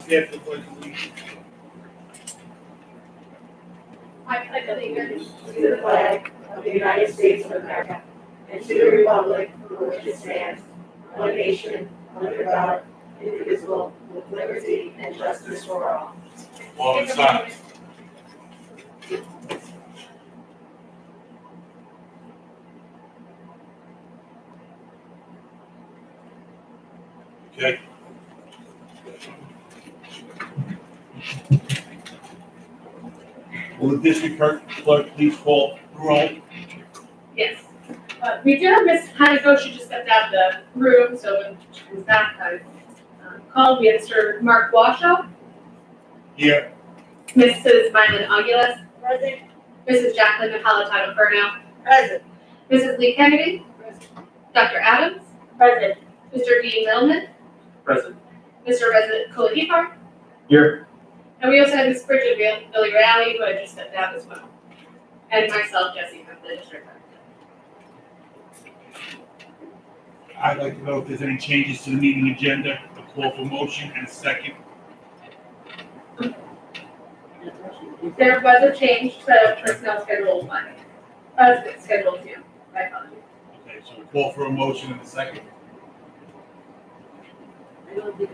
Stand for the pledge of allegiance. I pledge allegiance to the flag of the United States of America and to the republic for which it stands, one nation, under God, indivisible, with liberty and justice for all. All in silence. Okay. Will the district clerk please call roll? Yes. We did have Miss Hanigo, she just stepped out of the room, so when she comes back, I called. We had Mr. Mark Washoe, Here. Mrs. Mylan Aguilas, Present. Mrs. Jacqueline Napolitano Furno, Present. Mrs. Lee Kennedy, Dr. Adams, Present. Mr. Dean Millman, Present. Mr. Resident Colahipar, Here. and we also had Miss Bridget Billy Rally, who had just stepped out as well, and myself, Jesse, from the district. I'd like to know if there's any changes to the meeting agenda, a call for motion and a second. There was a change to personnel schedule 1, schedule 2, my apologies. Okay, so we call for a motion and a second. You don't need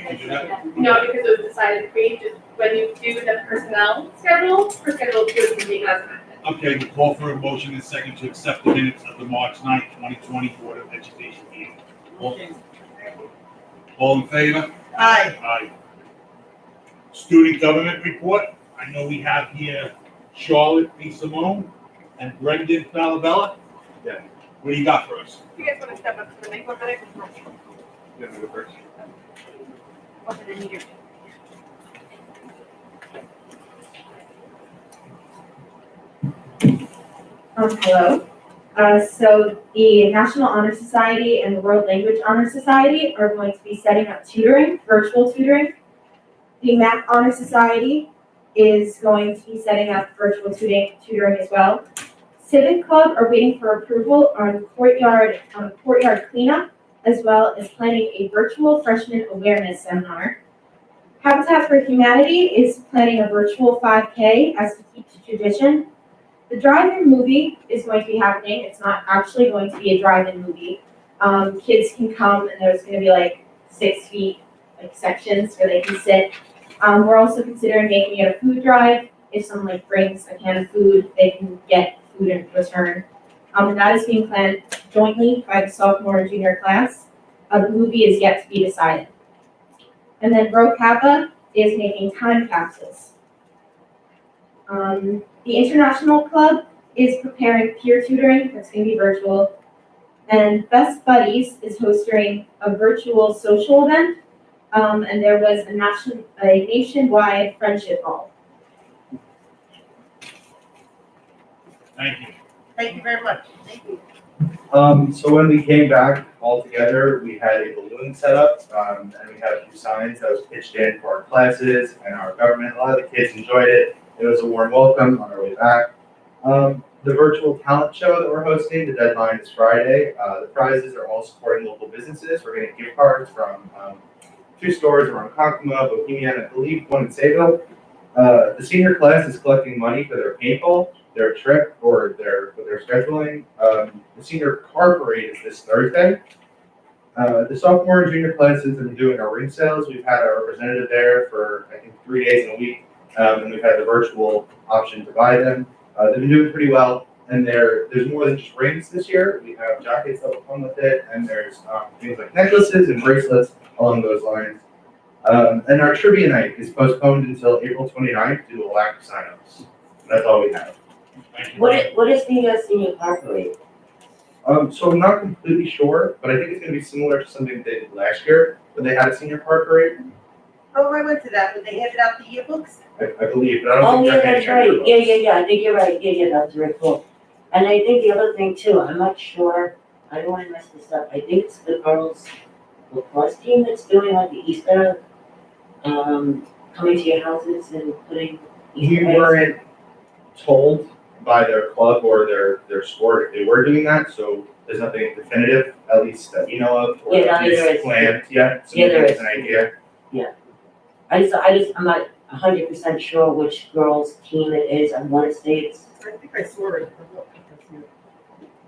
to do that? No, because it was decided to be just when you do the personnel schedule, for schedule 2 is being as amended. Okay, we call for a motion and a second to accept the minutes of the March 9th, 2020 Board of Education meeting. All in favor? Aye. Aye. Student government report. I know we have here Charlotte B. Simone and Brendan Falabella. Yeah. What do you got for us? You guys want to step up to the mic one minute? You go first. Hello. So the National Honor Society and the World Language Honor Society are going to be setting up tutoring, virtual tutoring. The Math Honor Society is going to be setting up virtual tutoring as well. Civic Club are waiting for approval on courtyard cleanup, as well as planning a virtual freshman awareness seminar. Habitat for Humanity is planning a virtual 5K as to keep to tradition. The drive-in movie is going to be happening. It's not actually going to be a drive-in movie. Kids can come and there's going to be like 6 feet sections where they can sit. We're also considering making it a food drive. If someone brings a can of food, they can get food in return. And that is being planned jointly by the sophomore and junior class. The movie is yet to be decided. And then Rho Kappa is making time capsules. The International Club is preparing peer tutoring that's going to be virtual. And Best Buddies is hosting a virtual social event. And there was a nationwide friendship ball. Thank you. Thank you very much. Thank you. So when we came back all together, we had a balloon set up, and we had a few signs that was pitched in for our classes and our government. A lot of the kids enjoyed it. It was a warm welcome on our way back. The virtual talent show that we're hosting, the deadline is Friday. The prizes are all supporting local businesses. We're getting gift cards from 2 stores around Kokomo, Bohemia, and I believe one in Sayville. The senior class is collecting money for their paintball, their trip, or their scheduling. The senior car parade is this Thursday. The sophomore and junior classes have been doing our ring sales. We've had our representative there for, I think, 3 days in a week, and we've had the virtual option to buy them. They've been doing pretty well, and there's more than just rings this year. We have jackets that will come with it, and there's things like necklaces and bracelets along those lines. And our trivia night is postponed until April 29th due to a lack of signups. That's all we have. Thank you. What is the senior car parade? So I'm not completely sure, but I think it's going to be similar to something they did last year when they had a senior car parade. Oh, I went to that, when they handed out the yearbooks. I believe, but I don't Oh, think yeah, they're that's handing out right. yearbooks. Yeah, I think you're right. Yeah, that's very cool. And I think the other thing too, I'm not sure, I don't want to mess this up. I think it's the girls lacrosse team that's doing like the Easter, coming to your houses and putting Easter We eggs. weren't told by their club or their sport if they were doing that, so there's nothing definitive, at least that we know of, or Yeah, at no, least there is. planned yet. So Yeah, there maybe is. it's an idea. I'm not 100% sure which girls' team it is. I want to say it's, I think I saw it.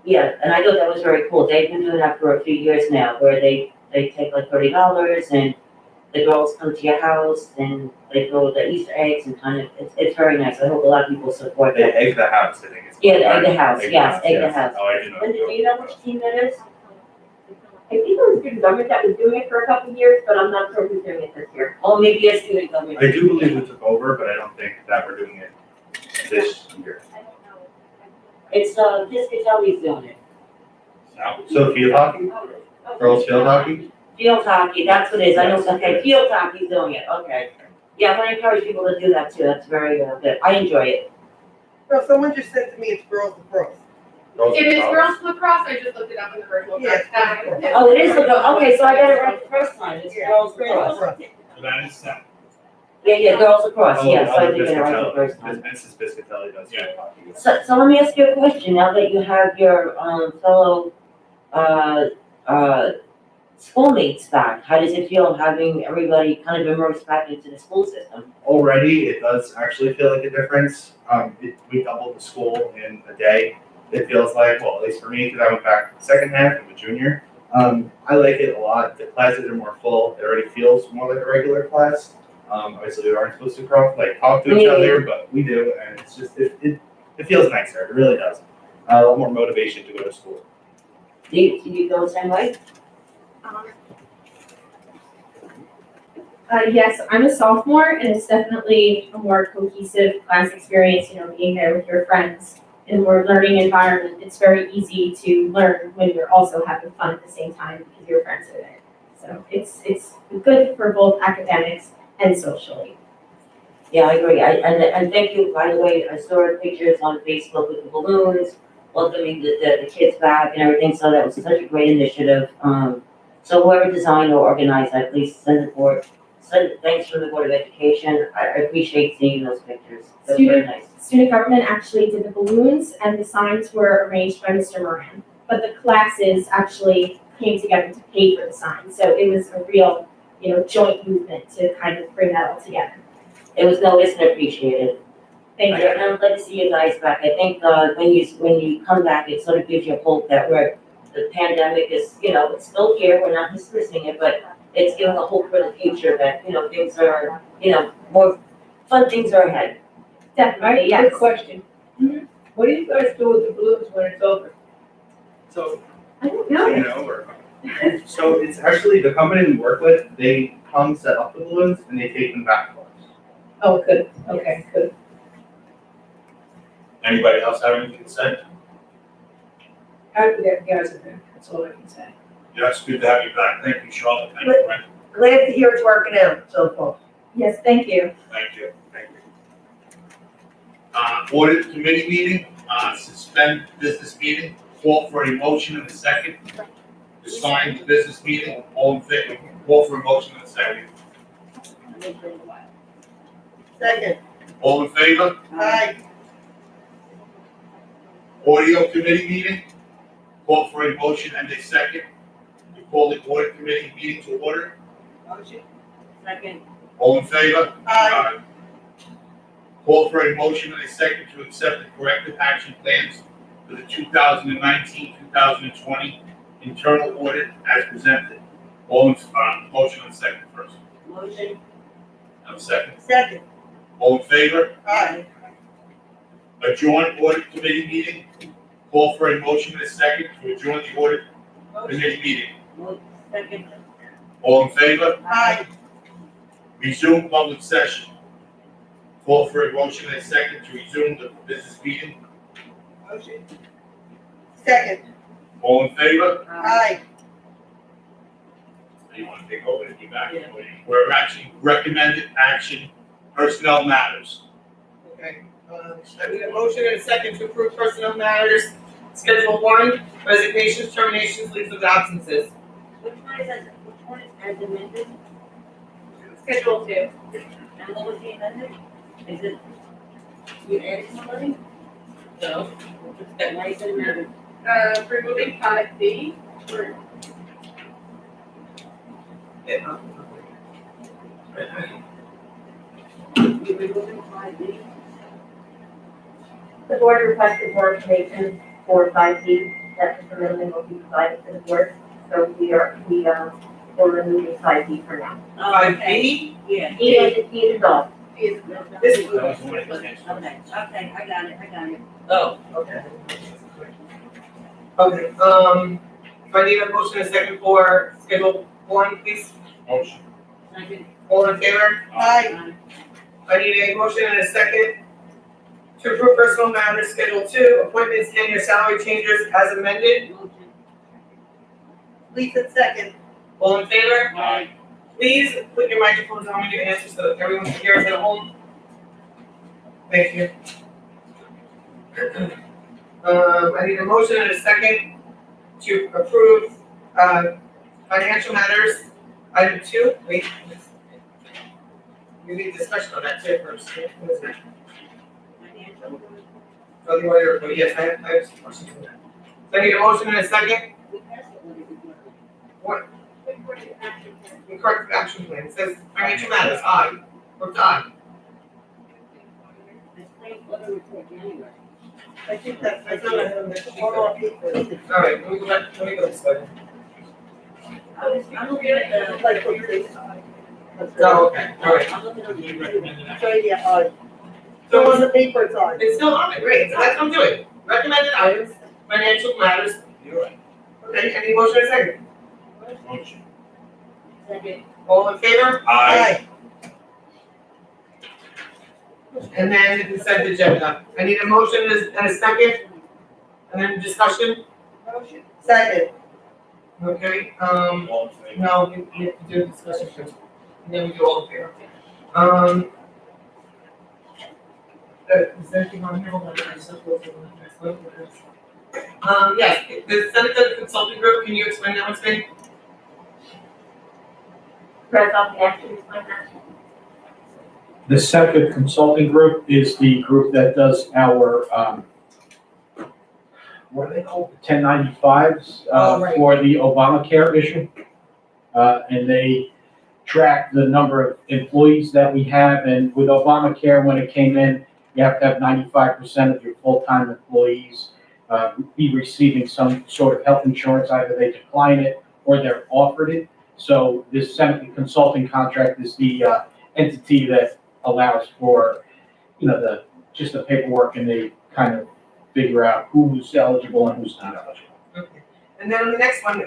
yeah, and I thought that was very cool. They've been doing that for a few years now, where they take like $30 and the girls come to your house and they throw the Easter eggs and kind of, it's very nice. I hope a lot of people support They that. egg the house, I think it's. Yeah, the egg the house, yes, egg the house. Oh, I do not Linda, do know. you know which team that is? I think it was student government that was doing it for a couple of years, but I'm not sure who's doing it this year. Oh, maybe it's student government. I do believe we took over, but I don't think that we're doing it this year. It's, Piscatelli's doing it. So field hockey, girls field hockey? Field hockey, that's what it is. I know, okay, field hockey's doing it, okay. Yeah, I'm gonna encourage people to do that too. That's very, good. I enjoy it. No, someone just said to me it's girls lacrosse. Girls It is lacrosse. girls lacrosse, I just looked it up in the virtual. Yeah. Oh, it is, okay, so I got it right the first time. It's Yeah, girls lacrosse. So that is set. Yeah, girls lacrosse, Oh, yes, I other did it right the Piscatelli. first time. Mrs. Piscatelli does field hockey. So let me ask you a question, now that you have your, fellow, schoolmates back, how does it feel having everybody kind of immersed back into the school system? Already, it does actually feel like a difference. We doubled the school in a day. It feels like, well, at least for me, because I went back the second half, I'm a junior. I like it a lot. The classes are more full. It already feels more like a regular class. Obviously, we aren't supposed to talk to each other, but we do, and it's just it feels nicer. It really does. A lot more motivation to go to school. Do you feel the same way? Yes, I'm a sophomore, and it's definitely a more cohesive class experience, being there with your friends in a more learning environment. It's very easy to learn when you're also having fun at the same time because your friends are there. So it's good for both academics and socially. Yeah, I agree. And thank you, by the way, I saw pictures on Facebook with the balloons, welcoming the kids back and everything, so that was such a great initiative. So whoever designed or organized that, please send thanks from the Board of Education. I appreciate seeing those pictures. They're very nice. Student government actually did the balloons, and the signs were arranged by Mr. Moran. But the classes actually came together to pay for the signs, so it was a real, joint movement to kind of bring that all together. It was noticed and appreciated. Thank you. And I'm glad to see you guys back. I think, when you come back, it sort of gives you hope that the pandemic is, it's still here, we're not dismissing it, but it's giving a hope for the future that, things are, more fun things are ahead. Definitely, yes. Good question. What do you guys do with the balloons when it's over? So I don't know. or so it's actually the company we work with. They come set up the balloons and they take them back to us. Oh, good, okay, good. Anybody else have anything to say? Happy that you guys are there, that's all I can say. Yeah, it's good to have you back. Thank you, Charlotte. Thank you, Brent. Glad to hear it's working out so far. Yes, thank you. Thank you. Audit committee meeting, suspend business meeting, call for a motion in a second. To sign the business meeting, all in favor, call for a motion in a second. Second. All in favor? Aye. Audio committee meeting, call for a motion and a second. To call the audit committee meeting to order, Motion. Second. all in favor? Aye. Call for a motion and a second to accept the corrective action plans for the 2019-2020 internal audit as presented. All in, motion and second first. Motion. Have a second. Second. All in favor? Aye. Adjourn audit committee meeting. Call for a motion and a second to adjourn the audit committee meeting. Second. All in favor? Aye. Resume public session. Call for a motion and a second to resume the business meeting. Motion. Second. All in favor? Aye. You want to take over and be back? Yeah. We're actually recommended action, personnel matters. Okay, I need a motion and a second to approve personnel matters, Schedule 1, resignations, terminations, leaves of absences. Which one is as amended? Schedule 2. And what was the amendment? Is it, you added somebody? No. That why is it amended? Removing 5B. The board requested more information for 5D, that information will be provided to the board. So we're removing 5D for now. Five B? Yeah. E is off. This That was one of the next ones. Okay, I got it. Oh, okay. Okay, do I need a motion and a second for schedule one, please? Motion. All in favor? Aye. I need a motion and a second to approve personal matters, schedule two, appointments, tenure, salary changes as amended. Lisa, second. All in favor? Aye. Please put your microphones on when you answer so that everyone can hear us at home. Thank you. I need a motion and a second to approve, financial matters, item two, wait. We need discussion on that too first. What is that? Oh, the order, oh, yes, I have some questions on that. So I need a motion and a second. What? The corrective action plan, it says financial matters, aye, or aye. I think that's all people. All right, let me go this way. I'm looking at the. Like, what they say. Oh, okay, all right. I'm looking at We the. recommended that. So, yeah, so on the paper, it's on. It's still on it, great, so that's what I'm doing. Recommended items, financial matters, You're right. okay, any motion and second? Motion. Second. All in favor? Aye. And then the consent agenda. I need a motion and a second, and then discussion, Motion. Second. okay, All in favor? no, we have to do discussion first, and then we do all in favor. Is there anything on here? Hold on, I just have to look at this. Yes, the Senator Consulting Group, can you explain that one to me? Press off the action, explain that. The Seneca Consulting Group is the group that does our, what are they called? 1095s, Oh, right. for the Obamacare issue. And they track the number of employees that we have, and with Obamacare, when it came in, you have to have 95% of your full-time employees, be receiving some sort of health insurance, either they decline it or they're offered it. So this Seneca Consulting contract is the, entity that allows for, just the paperwork, and they kind of figure out who's eligible and who's not eligible. Okay. And then on the next one,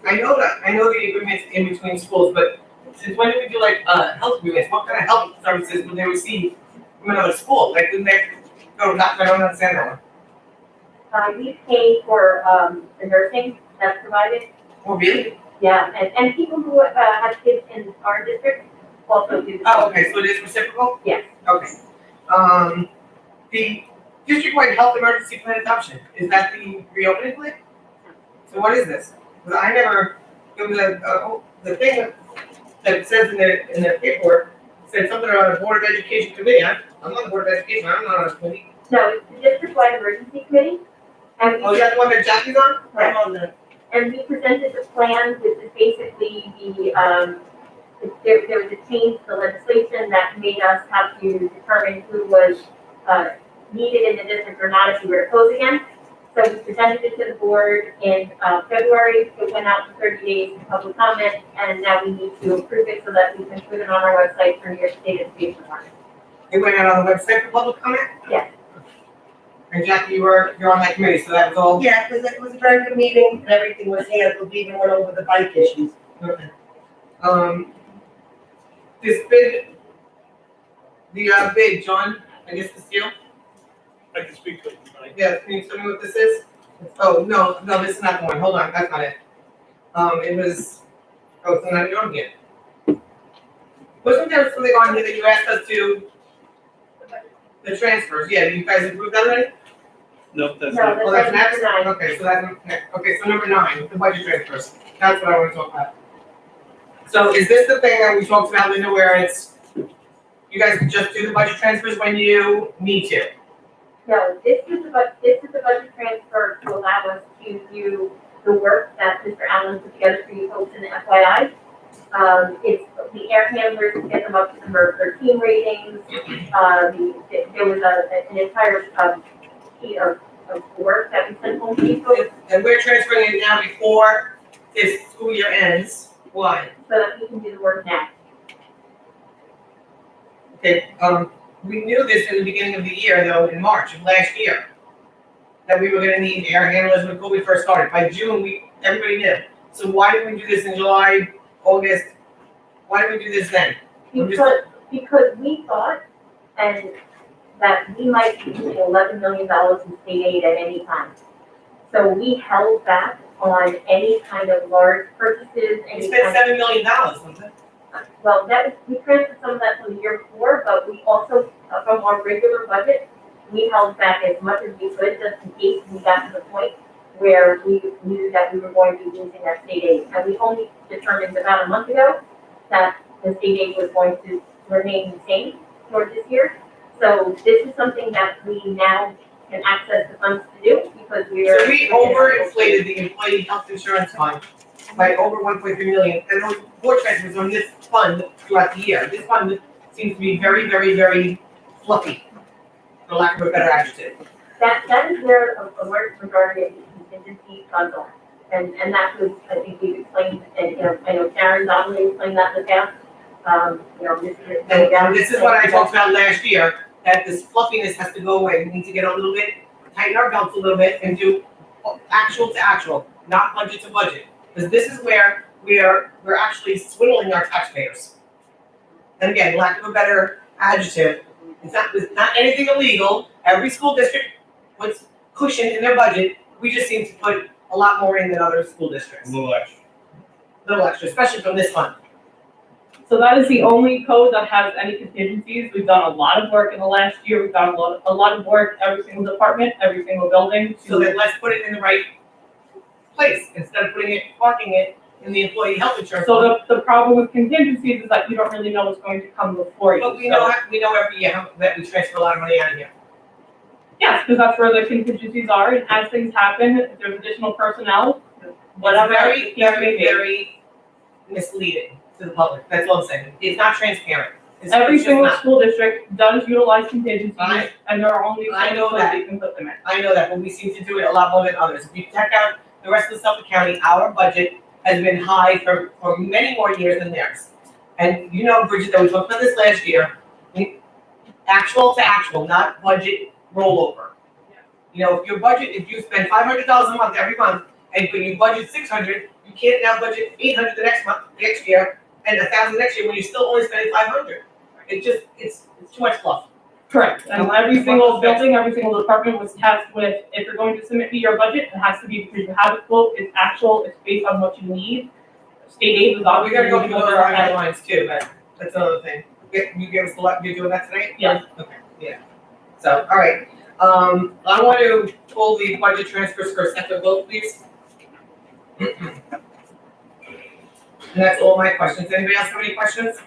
I know the agreements in between schools, but since when did we do like, health agreements? What kind of health services would they receive from another school? Like, didn't they, no, I don't understand that one. We pay for, the nursing that's provided. Oh, really? Yeah, and people who, have kids in our district also do the. Oh, okay, so it is reciprocal? Yes. Okay. The district-wide health emergency plan adoption, is that the reopening plan? So what is this? Because I never, there was the thing that says in the paperwork, said something about a Board of Education committee. I'm on the Board of Education, I'm not on a committee. No, it's the district-wide emergency committee. And Oh, is that the one that Jackie's on? I'm on the. And we presented the plan, which is basically there was a change to the legislation that made us have to determine who was, needed in the district or not if we were closed again. So we presented it to the board in, February, it went out for 30 days for public comment, and now we need to approve it so that we can put it on our website for New York State Education Department. It went out on the website for public comment? Yes. And Jackie, you're on that committee, so that was all? Yeah, because it was a very good meeting and everything was handled, we even went over the bike issues. Okay. This bid, the bid, John, I guess the steel? I can speak to it tonight. Yeah, can you tell me what this is? Oh, no, this is not the one, hold on, that's not it. It was, it's not on here. Wasn't there something on here that you asked us to, the transfers, yeah, you guys approved that already? No, that's No, not. Oh, that's next? number 9. Okay, so that's next, okay, so number 9, the budget transfers, that's what I want to talk about. So is this the thing that we talked about, Linda, where it's, you guys can just do the budget transfers when you need to? No, this is the budget transfer to allow us to do the work that Mr. Allen put together for you folks in the FYI. It's the air handlers to get them up to the MERV 13 ratings. There was an entire, sheet of work that we sent home to people so And we're transferring it now before this school year ends. Why? that we can do the work now. Okay, we knew this in the beginning of the year, though, in March of last year, that we were gonna need air handlers when we first started. By June, everybody knew. So why did we do this in July, August? Why did we do this then? Because we thought, and that we might be using $11 million in state aid at any time. So we held back on any kind of large purchases, We any spent kind $7 million, wasn't it? well, we transferred some of that from the year before, but we also, from our regular budget, we held back as much as we could, just in case we got to the point where we knew that we were going to be losing that state aid. And we only determined about a month ago that the state aid was going to remain the same for this year. So this is something that we now can access the funds to do because we are. So we overinflated the employee health insurance fund by over 1.3 million, and there was more transfers on this fund throughout the year. This fund seems to be very, very, very fluffy, for lack of a better adjective. That is where a word regarding contingency funds are. And that was, I think we've explained, and, I know Karen Donnelly explained that in the past. And this is what I talked about last year, that this fluffiness has to go away. We need to get a little bit, tighten our belts a little bit and do actual to actual, not budget to budget. Because this is where we're actually swindling our taxpayers. And again, lack of a better adjective, it's not anything illegal. Every school district puts cushion in their budget. We just seem to put a lot more in than other school A districts. little extra. Little extra, especially from this fund. So that is the only code that has any contingencies. We've done a lot of work in the last year. We've done a lot of work, every single department, every single building. So then let's put it in the right place instead of parking it in the employee health insurance. So the problem with contingencies is that you don't really know what's going to come before you. But we So- know every year that we transfer a lot of money out of here. Yes, because that's where the contingencies are, and as things happen, if there's additional personnel, whatever. It's the case may very, be. very misleading to the public. That's all I'm saying. It's not transparent. It's Every just single not. school district does utilize contingencies, I- and there are only I certain know codes that. you can put them in. I know that, but we seem to do it a lot more than others. If you check out the rest of Suffolk County, our budget has been high for many more years than theirs. And you know, Bridget, that we talked about this last year, actual to actual, not budget rollover. You know, if you spend $500 a month every month, and when you budget 600, you can't now budget 800 the next year, and 1,000 next year when you're still only spending 500. It's too much fluff. Correct, and every single building, every single department was tasked with, if you're going to submit me your budget, it has to be because you have it quote, it's actual, it's based on what you need. State aid was We obviously. gotta go through those over that. guidelines too, but that's another thing. You give us you're doing that tonight? Yes. Okay, yeah. So, all right, I want to pull the budget transfers for a second vote, please. And that's all my questions. Anybody else have any questions?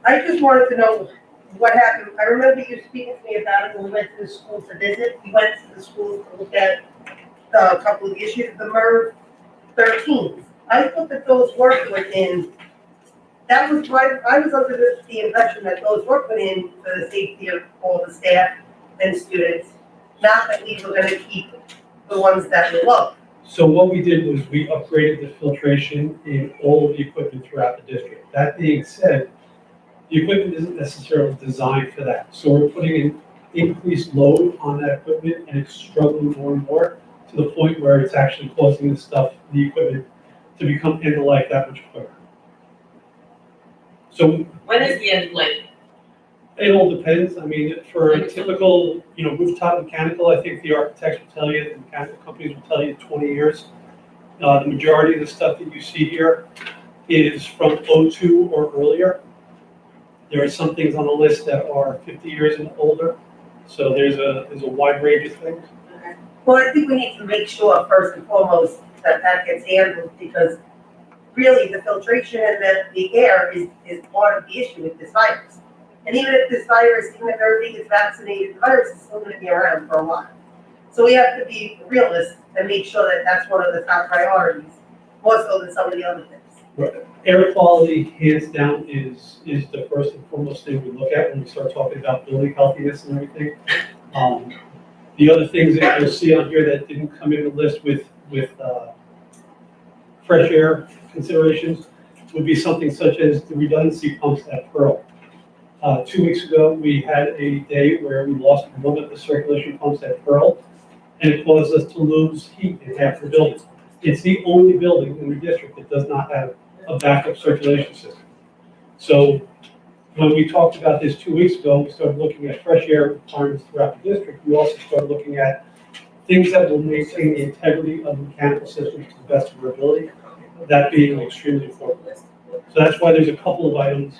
I just wanted to know what happened. I remember you speaking to me about it when we went to the school to visit. We went to the school to look at a couple of issues, the MERV 13s. I thought that those were put in, that was right, I was under the impression that those were put in for the safety of all the staff and students, not that we were gonna keep the ones that were low. So what we did was we upgraded the filtration in all of the equipment throughout the district. That being said, the equipment isn't necessarily designed for that. So we're putting an increased load on that equipment and it's struggling more and more to the point where it's actually causing the equipment to become end of life that much quicker. So When is the end of life? it all depends. I mean, for a typical, rooftop mechanical, I think the architects will tell you, the mechanical companies will tell you 20 years. The majority of the stuff that you see here is from '02 or earlier. There are some things on the list that are 50 years and older. So there's a wide range of things. Well, I think we need to make sure first and foremost that that gets handled because really the filtration and the air is part of the issue with this virus. And even if this virus, even if everybody gets vaccinated, the virus is still gonna be around for a while. So we have to be realists and make sure that that's one of the top priorities, more so than some of the other things. Air quality, hands down, is the first and foremost thing we look at when we start talking about building healthiness and everything. The other things that you'll see on here that didn't come in the list with fresh air considerations would be something such as the redundancy pumps at Pearl. 2 weeks ago, we had a day where we lost one of the circulation pumps at Pearl, and it caused us to lose heat in half the building. It's the only building in the district that does not have a backup circulation system. So when we talked about this 2 weeks ago, we started looking at fresh air requirements throughout the district. We also started looking at things that will maintain the integrity of the mechanical system to the best of our ability, that being extremely important. So that's why there's a couple of items,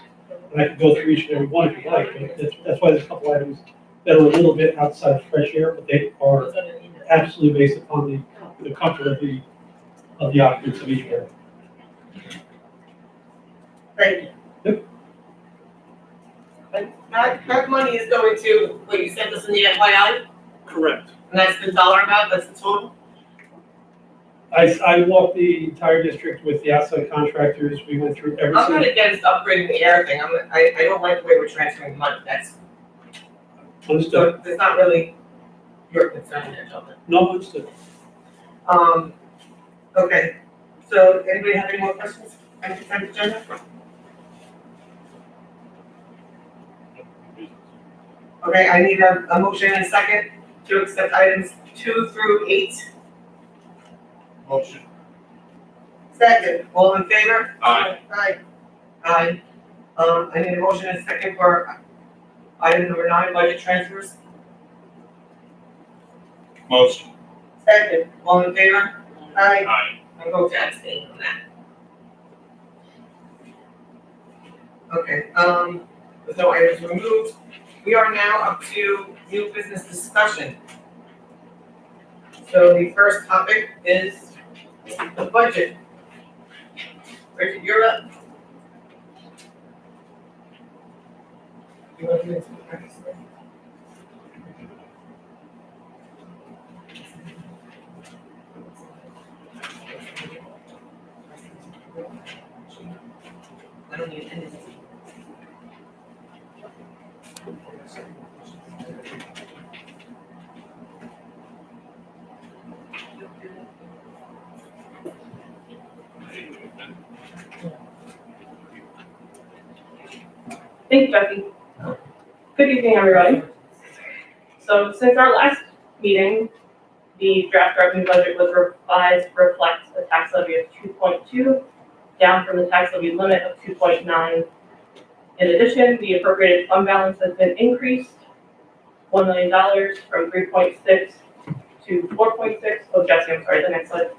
and I could go through each and every one if you like, but that's why there's a couple items that are a little bit outside of fresh air, but they are absolutely based upon the comfort of the occupants of each area. Thank you. Yep. And that money is going to, what you said this in the FYI, Correct. and that's the dollar amount, that's the total? I walked the entire district with the outside contractors. We went through every I'm single. not against upgrading the air thing, I don't like the way we're transferring the money, that's, Understood. so it's not really your concern, there, gentlemen. No, understood. Okay, so anybody have any more questions? on the consent agenda? Okay, I need a motion and a second to accept items 2 through 8. Motion. Second, all in favor? Aye. Aye. Aye. I need a motion and a second for item number 9, budget transfers. Motion. Second, all in favor? Aye. Aye. I vote to abstain on that. Okay, with no items removed, we are now up to new business discussion. So the first topic is the budget. Richard, you're up. You want to do this? I don't need any. Thanks, Becky. Good evening, everybody. So since our last meeting, the draft revenue budget was revised to reflect a tax levy of 2.2, down from the tax levy limit of 2.9. In addition, the appropriated fund balance has been increased $1 million from 3.6 to 4.6. Oh, Jesse, I'm sorry, the next slide.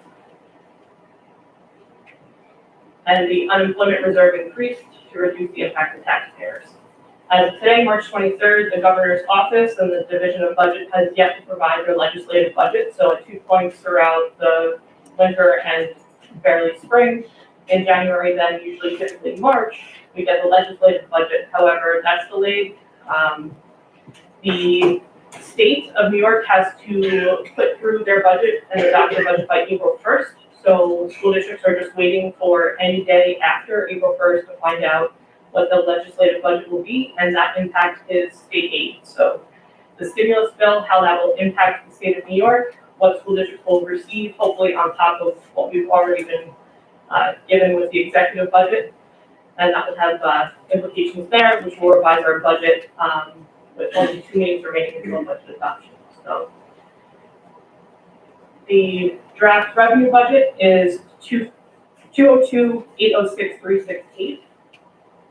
And the unemployment reserve increased to reduce the impact of taxpayers. As of today, March 23rd, the governor's office and the Division of Budget has yet to provide their legislative budget. So at 2 points throughout the winter and barely spring, in January, then usually typically March, we get the legislative budget. However, that's delayed. The state of New York has to put through their budget and adopt their budget by April 1st. So school districts are just waiting for any day after April 1st to find out what the legislative budget will be, and that impacts is state aid. So the stimulus bill, how that will impact the state of New York, what school districts will receive, hopefully on top of what we've already been given with the executive budget. And that would have implications there, which will revise our budget with only 2 meetings remaining until budget adoption. So the draft revenue budget is 202,806,368.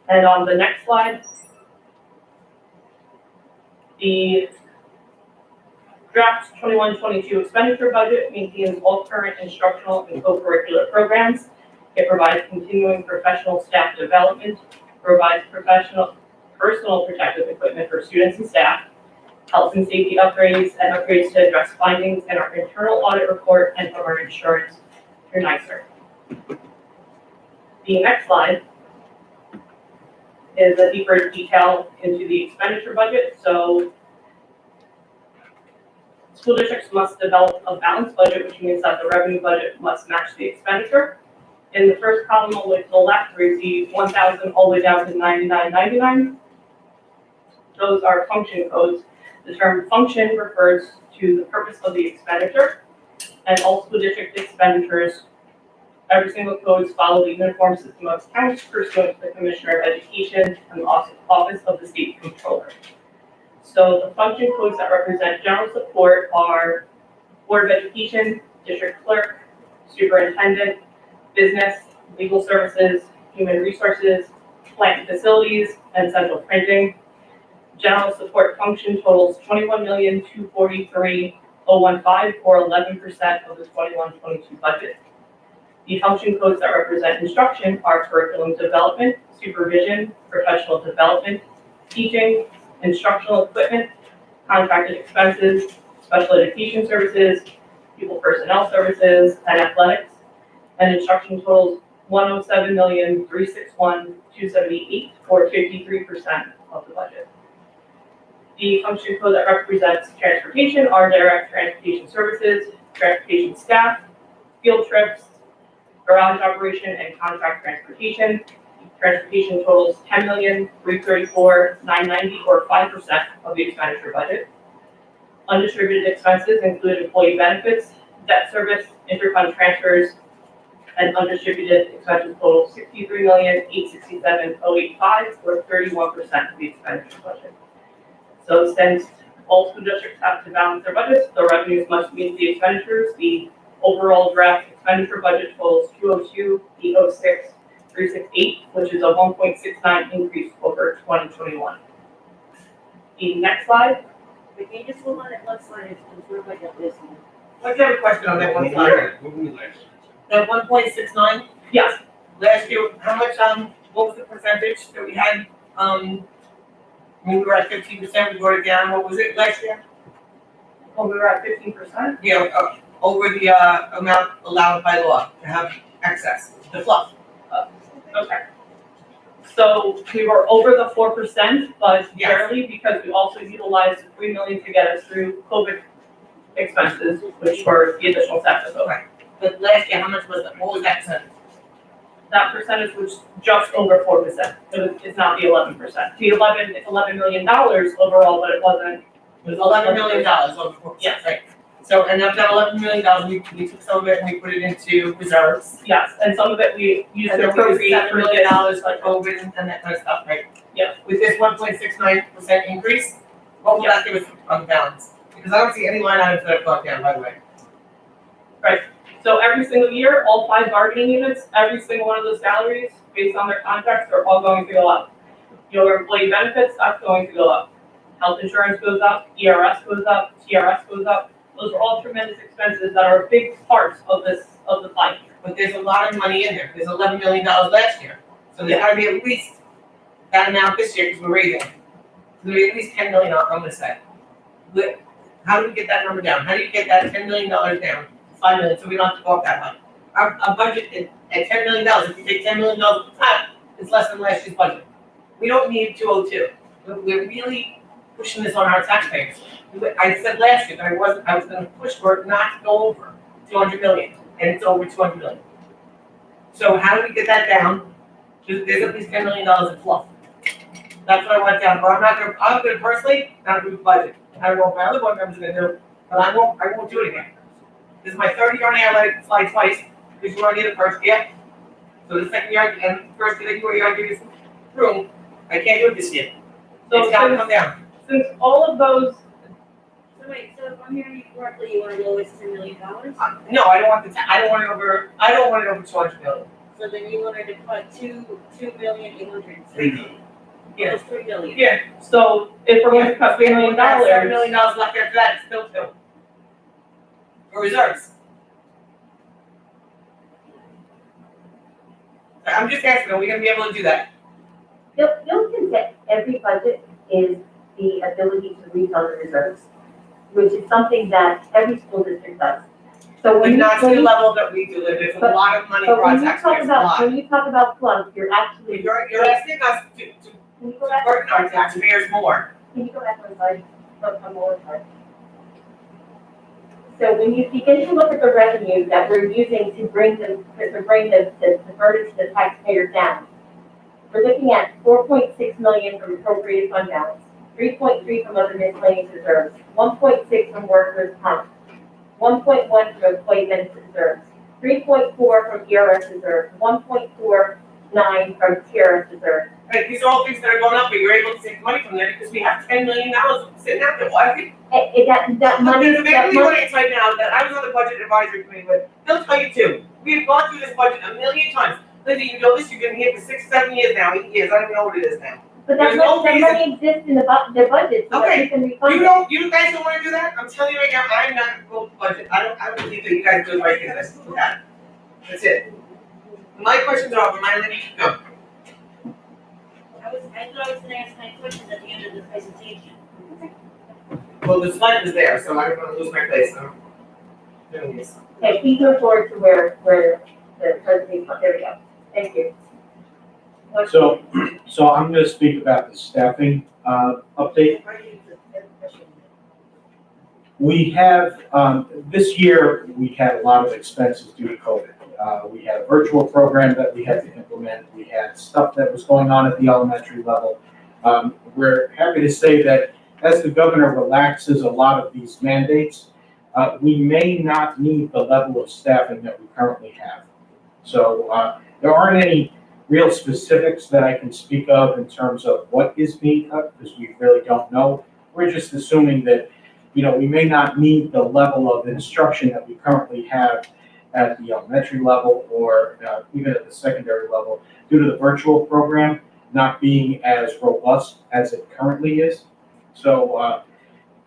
And on the next slide, the draft 21-22 expenditure budget maintains all current instructional and co-curricular programs. It provides continuing professional staff development, provides personal protective equipment for students and staff, health and safety upgrades, and upgrades to address findings in our internal audit report and from our insurance through NYSERD. The next slide is a deeper detail into the expenditure budget. So school districts must develop a balanced budget, which means that the revenue budget must match the expenditure. In the first column all the way to the left, where you see 1,000 all the way down to 99.99, those are function codes. The term function refers to the purpose of the expenditure, and all school district expenditures, every single codes follow the uniform system of accounts pursuant to the Commissioner of Education and the Office of the State Controller. So the function codes that represent general support are Board of Education, District Clerk, Superintendent, Business, Legal Services, Human Resources, Plant and Facilities, and Central Printing. General support function totals $21,243,015, or 11% of the 21-22 budget. The function codes that represent instruction are curriculum development, supervision, professional development, teaching, instructional equipment, contracted expenses, special education services, pupil personnel services, and athletics. And instruction totals $107,361,278, or 53% of the budget. The function code that represents transportation are direct transportation services, transportation staff, field trips, garage operation, and contract transportation. Transportation totals $10,334,990, or 5% of the expenditure budget. Undistributed expenses include employee benefits, debt service, interfund transfers, and undistributed expenses total $63,867,085, or 31% of the expenditure budget. So since all school districts have to balance their budgets, the revenues must meet the expenditures. The overall draft expenditure budget totals $202,806,368, which is a 1.69 increase over 2021. The next slide. But can you just move on that one slide, it's sort of like a list. I have a question on that one slide. What were we last? That 1.69, Yes, last year, how much, what was the percentage that we had, when we were at 15%, we brought it down, what was it last year? well, we were at 15%. Yeah, over the, amount allowed by law to have excess, the fluff. Okay. So we were over the 4%, but Yes. barely, because we also utilized the $3 million to get us through COVID expenses, which were the additional taxes. Right. But last year, how much was it, what was that percentage? That percentage was just over 4%. It's not the 11%. It's $11 million overall, but it wasn't. It was $11 million over 4%, Yes. right? So, and of that $11 million, we took some of it and we put it into reserves. Yes, and some of it we used And to then we used appropriate $7 for million this. for COVID and that kind of stuff, right? Yes. With this 1.69% increase, what will that give us on the balance? Because I don't see any line items that have gone down, by the way. So every single year, all 5 bargaining units, every single one of those salaries, based on their contracts, are all going to go up. Your employee benefits, that's going to go up. Health insurance goes up, ERS goes up, TRS goes up. Those are all tremendous expenses that are big parts of the fight. But there's a lot of money in there. There's $11 million last year. So there's gotta be at least that amount this year because we're raising. So there'll be at least $10 million, I'm gonna say. But how do we get that number down? How do you get that $10 million down? $5 million, so we don't have to go up that much. Our budget at $10 million, if you take $10 million of the top, it's less than last year's budget. We don't need 202. We're really pushing this on our taxpayers. I said last year that I was gonna push for it not to go over 200 million, and it's over 200 million. So how do we get that down? There's at least $10 million in fluff. That's what I want down, but I'm gonna personally not approve the budget. I don't know what my other board members are gonna do, but I won't do it again. This is my third year and I let it slide twice, because you already did the first year. So the second year, and the first year, I give you some room, I can't do it this year. So It's gotta come down. since all of those, So wait, so if I'm hearing you correctly, you want to lower it to $10 million? No, I don't want it over 200 million. So then you wanted to cut $2,800,000. 3 million. Yeah. Almost $3 million. Yeah. so if we're going to cut $3 million, $7 million left after that, it's still 2. For reserves. I'm just asking, are we gonna be able to do that? Built into every budget is the ability to refund the reserves, which is something that every school district does. So But when you, not to when the you, level that we do, there's a But- lot of money but for our when you talk taxpayers, a about, lot. when you talk about floods, you're actually, You're asking us to can you go back? burden our taxpayers more. Can you go back one slide? I'm more sorry. So when you begin to look at the revenue that we're using to bring the burden to the taxpayers down, we're looking at 4.6 million from appropriated fund balance, 3.3 from other miscellaneous reserves, 1.6 from workers' comp, 1.1 from employee benefit reserves, 3.4 from ERS reserve, 1.49 from TRS reserve. Right, these are all things that are going up, but you're able to save money from there because we have $10 million sitting out there. Why? That money, There's a family audience right now that I was on the budget advisory committee with. They'll tell you too. We have gone through this budget a million times. Linda, you know this, you've been here for 6, 7 years now, 8 years, I don't know what it is now. but that There's no money exists in the budget, so that Okay, we can refund it. You guys don't wanna do that? I'm telling you right now, I'm not gonna go with the budget. I don't believe that you guys do the right thing. That's that. That's it. My questions are over, my lady, go. I thought I was gonna ask my questions at the end of the presentation. Well, the slide was there, so I don't wanna lose my place, so. Doing this. Okay, please move forward to where the presentation, there we go. Thank you. So I'm gonna speak about the staffing, update. We have, this year, we had a lot of expenses due to COVID. We had a virtual program that we had to implement. We had stuff that was going on at the elementary level. We're happy to say that as the governor relaxes a lot of these mandates, we may not need the level of staffing that we currently have. So there aren't any real specifics that I can speak of in terms of what is being cut, because we really don't know. We're just assuming that, we may not need the level of instruction that we currently have at the elementary level or even at the secondary level due to the virtual program not being as robust as it currently is. So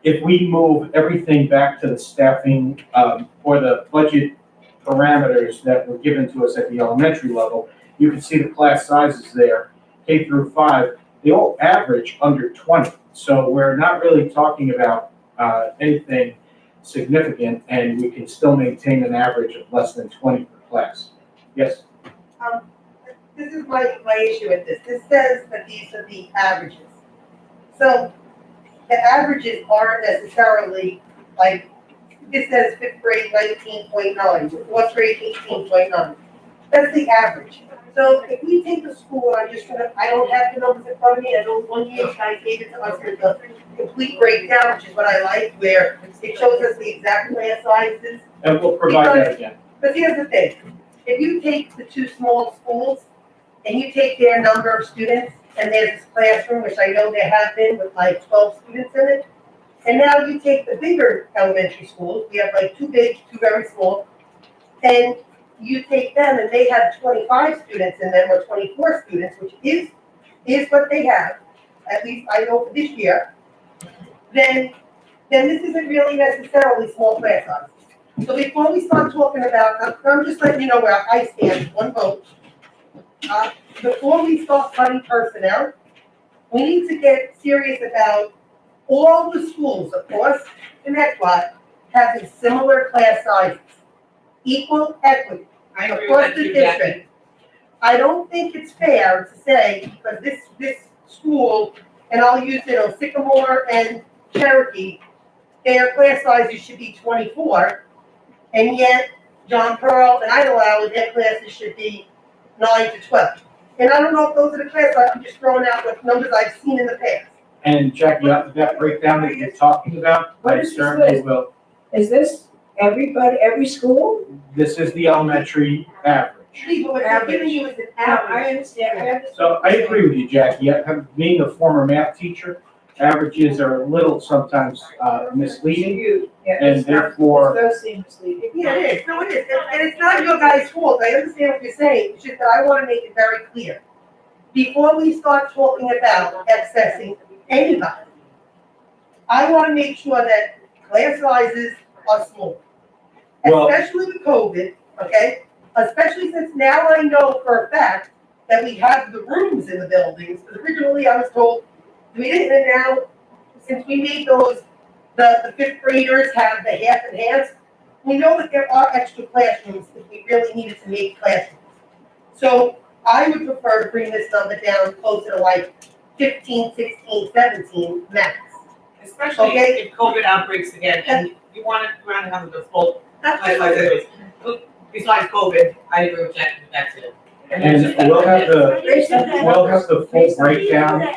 if we move everything back to the staffing or the budget parameters that were given to us at the elementary level, you can see the class sizes there, K through 5, they all average under 20. So we're not really talking about anything significant, and we can still maintain an average of less than 20 per class. Yes? This is my issue with this. This says that these are the averages. So the averages aren't necessarily like, this says 5th grade 19.9, 4th grade 18.9. That's the average. So if we take the school, I don't have the numbers in front of me, I know one year you guys gave it to us with the complete breakdown, which is what I like, where it shows us the exact class sizes. And we'll provide that again. But here's the thing, if you take the 2 small schools and you take their number of students, and there's this classroom, which I know there have been with like 12 students in it, and now you take the bigger elementary schools, we have like 2 big, 2 very small, and you take them and they have 25 students in them or 24 students, which is what they have, at least I know for this year, then this isn't really necessarily small class sizes. So before we start talking about, I'm just letting you know where I stand, one vote. Before we start cutting personnel, we need to get serious about all the schools across Connecticut having similar class sizes, equal equity I agree across with the you, Jackie. district. I don't think it's fair to say, because this school, and I'll use Sycamore and Cherokee, their class sizes should be 24, and yet John Pearl and Idlewild, their classes should be 9 to 12. And I don't know if those are the classes, I'm just throwing out what numbers I've seen in the past. And Jackie, that breakdown that you're talking about, What I is this certainly list? will. Is this everybody, every school? This is the elementary average. See, but what they're giving you is an I average. understand. So I agree with you, Jackie. Being a former math teacher, averages are a little sometimes misleading, and therefore, It does seem misleading. Yeah, it is, no, it is, and it's not your guys' fault, I understand what you're saying, it's just that I wanna make it very clear. Before we start talking about accessing anybody, I wanna make sure that class sizes are small. Well- Especially with COVID, okay, especially since now I know for a fact that we have the rooms in the buildings, because originally I was told we didn't, and now, since we made those, the 5th graders have the half and half, we know that there are extra classrooms if we really needed to make classrooms. So I would prefer to bring this number down closer to like 15, 16, 17 max. Especially Okay. if COVID outbreaks again, and you want to have the full class size anyways. Besides COVID, I agree with Jack, with that too. And we'll have the full breakdown.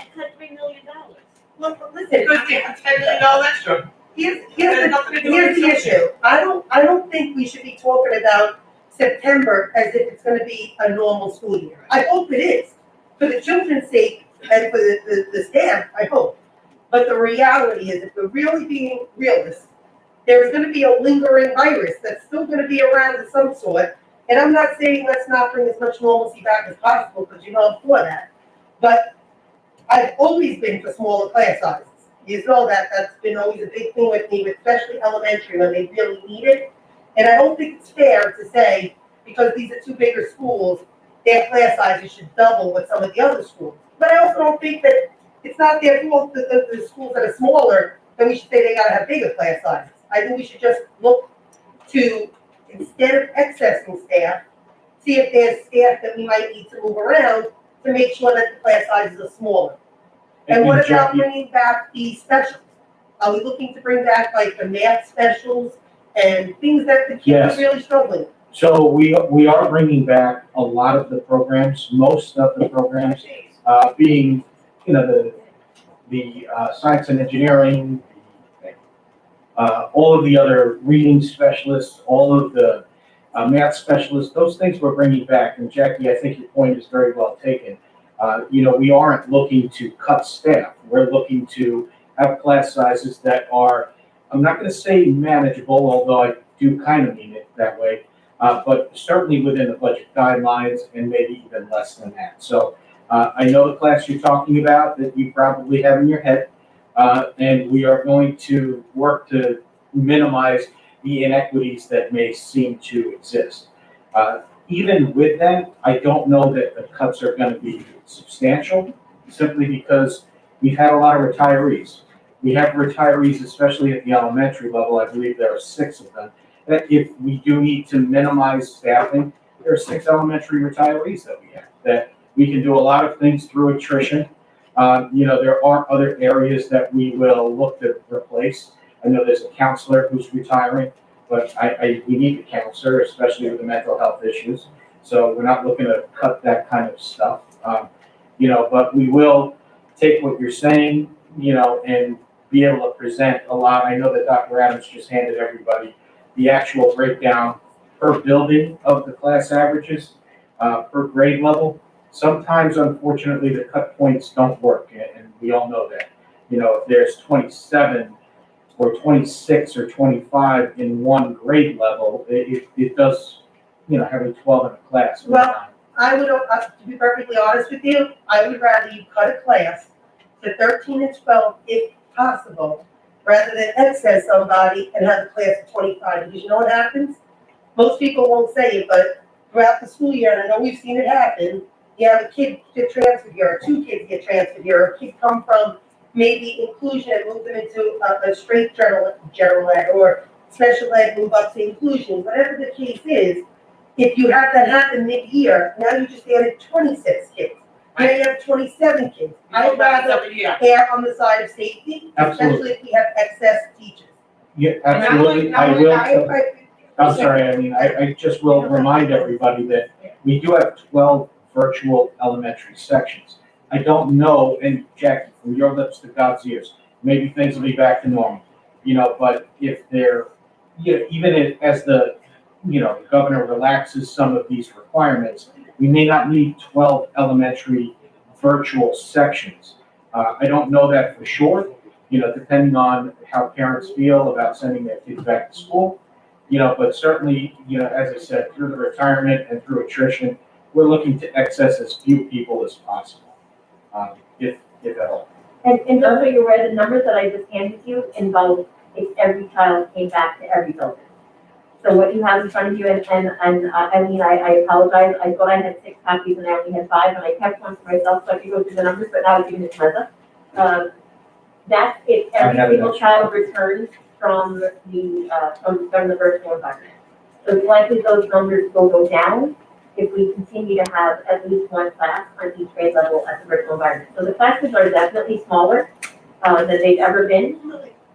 Look, listen, Because they have $10 million extra. here's There's the, nothing to do here's with the social. issue. I don't think we should be talking about September as if it's gonna be a normal school year. I hope it is, for the children's sake and for the staff, I hope. But the reality is, if we're really being realists, there is gonna be a lingering virus that's still gonna be around of some sort. And I'm not saying let's not bring as much normalcy back as possible, because you know I'm for that. But I've always been for smaller class sizes. You know that, that's been always a big thing with me, especially elementary, when they really need it. And I don't think it's fair to say, because these are two bigger schools, their class sizes should double with some of the other schools. But I also don't think that it's not their fault that the schools that are smaller, then we should say they gotta have bigger class sizes. I think we should just look to, instead of accessing staff, see if there's staff that we might need to move around to make sure that the class sizes are smaller. And what about Jackie, bringing back the specials? Are we looking to bring back like the math specials and things that the kids Yes. are really struggling with? So we are bringing back a lot of the programs, most of the programs, being, you know, the science and engineering, all of the other reading specialists, all of the math specialists, those things we're bringing back. And Jackie, I think your point is very well taken. You know, we aren't looking to cut staff. We're looking to have class sizes that are, I'm not gonna say manageable, although I do kind of mean it that way, but certainly within the budget guidelines and maybe even less than that. So I know the class you're talking about that you probably have in your head, and we are going to work to minimize the inequities that may seem to exist. Even with that, I don't know that the cuts are gonna be substantial, simply because we've had a lot of retirees. We have retirees, especially at the elementary level, I believe there are 6 of them, that if we do need to minimize staffing, there are 6 elementary retirees that we have, that we can do a lot of things through attrition. You know, there are other areas that we will look to replace. I know there's a counselor who's retiring, but we need a counselor, especially with the mental health issues. So we're not looking to cut that kind of stuff. You know, but we will take what you're saying, you know, and be able to present a lot. I know that Dr. Adams just handed everybody the actual breakdown per building of the class averages, per grade level. Sometimes, unfortunately, the cut points don't work, and we all know that. You know, if there's 27 or 26 or 25 in one grade level, it does, you know, having 12 in a class. Well, I would, to be perfectly honest with you, I would rather you cut a class to 13 and 12 if possible, rather than excess somebody and have a class of 25, because you know what happens? Most people won't say it, but throughout the school year, and I know we've seen it happen, you have a kid get transferred here, or 2 kids get transferred here, or a kid come from maybe inclusion and move them into a straight general ed, or special ed, move up to inclusion, whatever the case is. If you have that happen mid-year, now you just added 26 kids. Now you have 27 kids. I'd rather err on the side of safety, Absolutely. especially if we have excess teachers. Yeah, absolutely, I will. I- I'm sorry, I mean, I just will remind everybody that we do have 12 virtual elementary sections. I don't know, and Jackie, from your lips to God's ears, maybe things will be back to normal, you know, but if they're, you know, even if, as the, you know, the governor relaxes some of these requirements, we may not need 12 elementary virtual sections. I don't know that for sure, you know, depending on how parents feel about sending their kids back to school. You know, but certainly, you know, as I said, through the retirement and through attrition, we're looking to access as few people as possible, if at all. And just so you're aware, the numbers that I just handed you involve if every child came back to every building. So what you have in front of you, and Eileen, I apologize, I thought I had 6 copies and I only had 5, and I kept one for myself so I could go through the numbers, but now I've given it to Linda. That's if every single child returns from the virtual environment. So it's likely those numbers will go down if we continue to have at least one class on each grade level at the virtual environment. So the classes are definitely smaller. that they've ever been.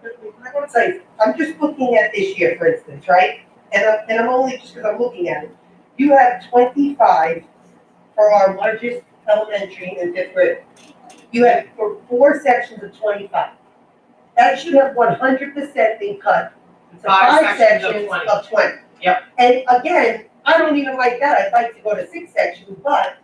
I want to say, I'm just looking at this year, for instance, right? And I'm only, just because I'm looking at it. You have 25 for our largest elementary in 5th grade. You have for 4 sections of 25. That should have 100% been cut to 5 sections of 20. Yep. And again, I don't even like that. I'd like to go to 6 sections, but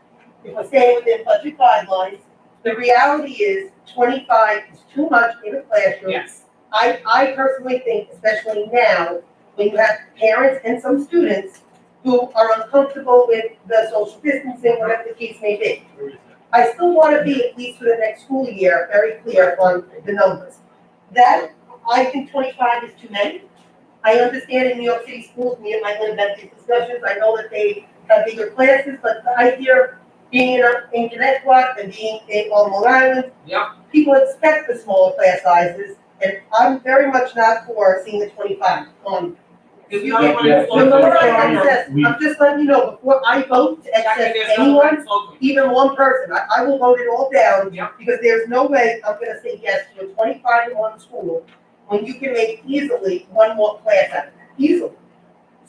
if we're staying within budget guidelines, the reality is 25 is too much in a classroom. Yes. I personally think, especially now, when you have parents and some students who are uncomfortable with the social distancing, whatever the case may be. I still want to be, at least for the next school year, very clear on the numbers. That, I think 25 is too many. I understand in New York City schools, me and Michael have had these discussions, I know that they have bigger classes, but the idea of being in Connecticut and being on Long Island, people expect the smaller class sizes, and I'm very much not for seeing the 25 on. There's You no get- one Yeah. that's Before I locally. access, I'm just letting you know, before I vote to Jackie, access there's no one anyone, that's locally. even one person, I will vote it all down. Yep. Because there's no way I'm gonna say yes to a 25 in one school, when you can make easily one more class out of that, easily.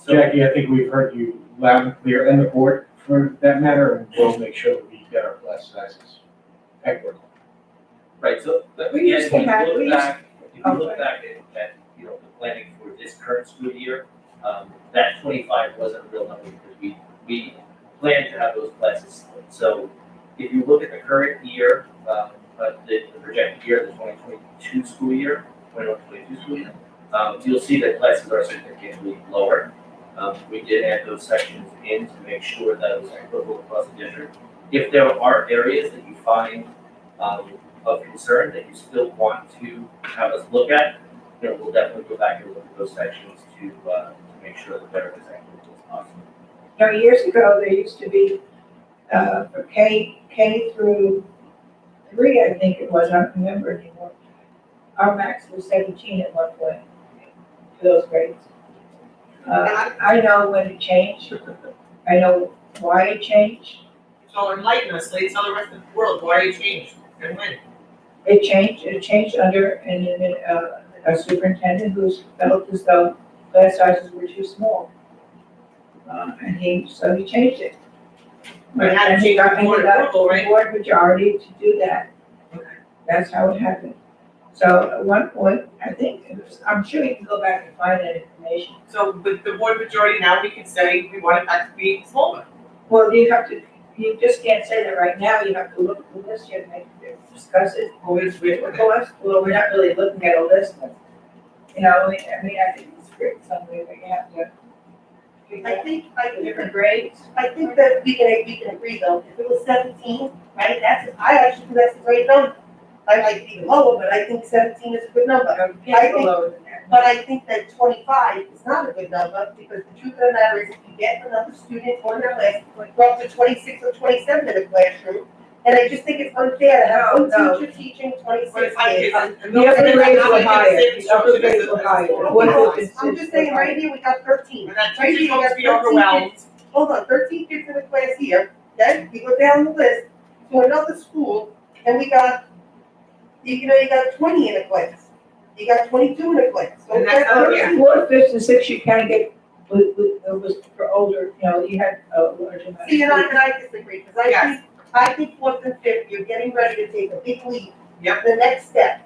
Jackie, I think we've heard you loud and clear, and the board for that matter, and we'll make sure that we get our class sizes equitable. Right, so, but We again, used if to you have- look we used- back, if you look back at, you know, the planning for this current school year, that 25 wasn't a real number because we planned to have those classes split. So if you look at the current year, the projected year, the 2022 school year, 21-22 school year, you'll see that classes are significantly lower. We did add those sections in to make sure that it was equitable across the district. If there are areas that you find of concern that you still want to have us look at, you know, we'll definitely go back and look at those sections to make sure that they're as equitable as possible. Now, years ago, there used to be, for K through 3, I think it was, I don't remember anymore. Our max was 17 at one point for those grades. I know when it changed. I know why it changed. So enlighten us, like, tell the rest of the world why it changed and when. It changed under a superintendent who felt as though class sizes were too small. So he changed it. But it had to And he change got, the board and he got approval, right? the board majority to do that. That's how it happened. So at one point, I think, I'm sure you can go back and find that information. So with the board majority now, we can say we want it back to be smaller. Well, you just can't say that right now, you have to look at the list, you have to discuss it. Well, it's with, Well, we're not really looking at a list, but, you know, I mean, I think it's great, something that you have to figure I out think, different grades. I think that we can agree though, if it was 17, right, I actually think that's a great number. I like it even lower, but I think 17 is a good number. You can't go lower than that. But I think that 25 is not a good number, because the truth of the matter is, if you get another student on their class, we're up to 26 or 27 in a classroom, and I just think it's unfair to have No. one teacher teaching 26 25 kids. kids. And The upper those- grades how were they get higher, the same the upper instruction grades as were the- higher. as the- What No, is it? I'm just saying, right here, we got 13. And that Right teacher's here, going we to got be 13 overwhelmed. kids. Hold on, 13 kids in a class here, then you go down the list to another school, and we got, you got 20 in a class. You got 22 in a class. So And that's that's how- 13. 4th, 5th, and 6th, you can get, was for older, you know, you had a large amount. of See, and students. I disagree, because Yes. I think 4th and 5th, you're getting ready to take a big leap. Yep. The next step.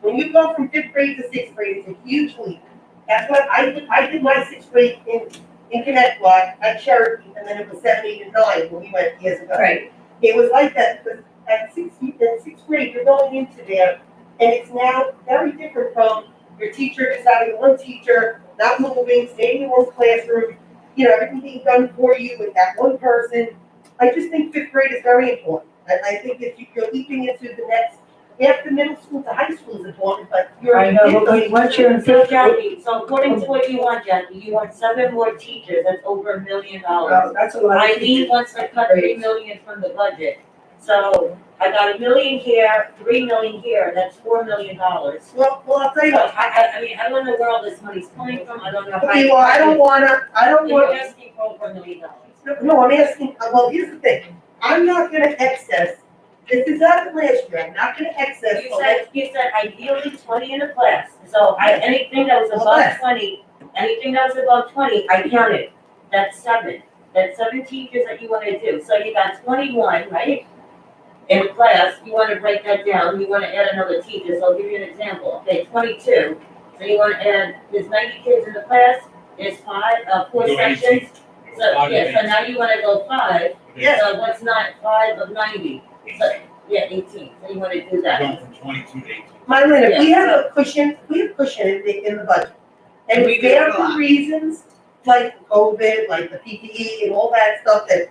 When you go from 5th grade to 6th grade, it's a huge leap. That's what I did my 6th grade in Connecticut at Cherokee, and then it was 7, 8, and 9 when we went years ago. Right. It was like that, because at 6th grade, you're going into there, and it's now very different from your teacher just having one teacher, not moving, staying in one classroom, everything being done for you with that one person. I just think 5th grade is very important. I think if you're leaping into the next, after middle school to high school is important, but you're. I know, but once you're in So 5th grade, Jackie, so according to what you want, Jackie, you want 7 more teachers, that's over $1 million. that's a lot of Eileen teachers. wants to cut 3 million from the budget. So I got $1 million here, 3 million here, that's $4 million. So Well, I'll tell you what, I mean, I don't know where all this money's coming from, I don't know how. okay, well, I don't wanna, You're asking for over $1 million. no, I'm asking, well, here's the thing. I'm not gonna excess This is happened last year, I'm not gonna excess, You said ideally 20 in a class, so anything that was above 20, I counted. That's 7. That's 7 teachers that you wanna do, so you got 21, right? In a class, you wanna break that down, you wanna add another teacher, so I'll give you an example, okay, 22. So you wanna add, there's 90 kids in the class, there's 4 Go 18. sections. So, Five yeah, of so now you wanna go 5, Yes. so what's not 5 of 90? So, yeah, 18, so you wanna do that. Going from 22 to 18. Marlene, if we have a cushion, in the budget. And We it's do there have a lot. for reasons like COVID, like the PPE and all that stuff that,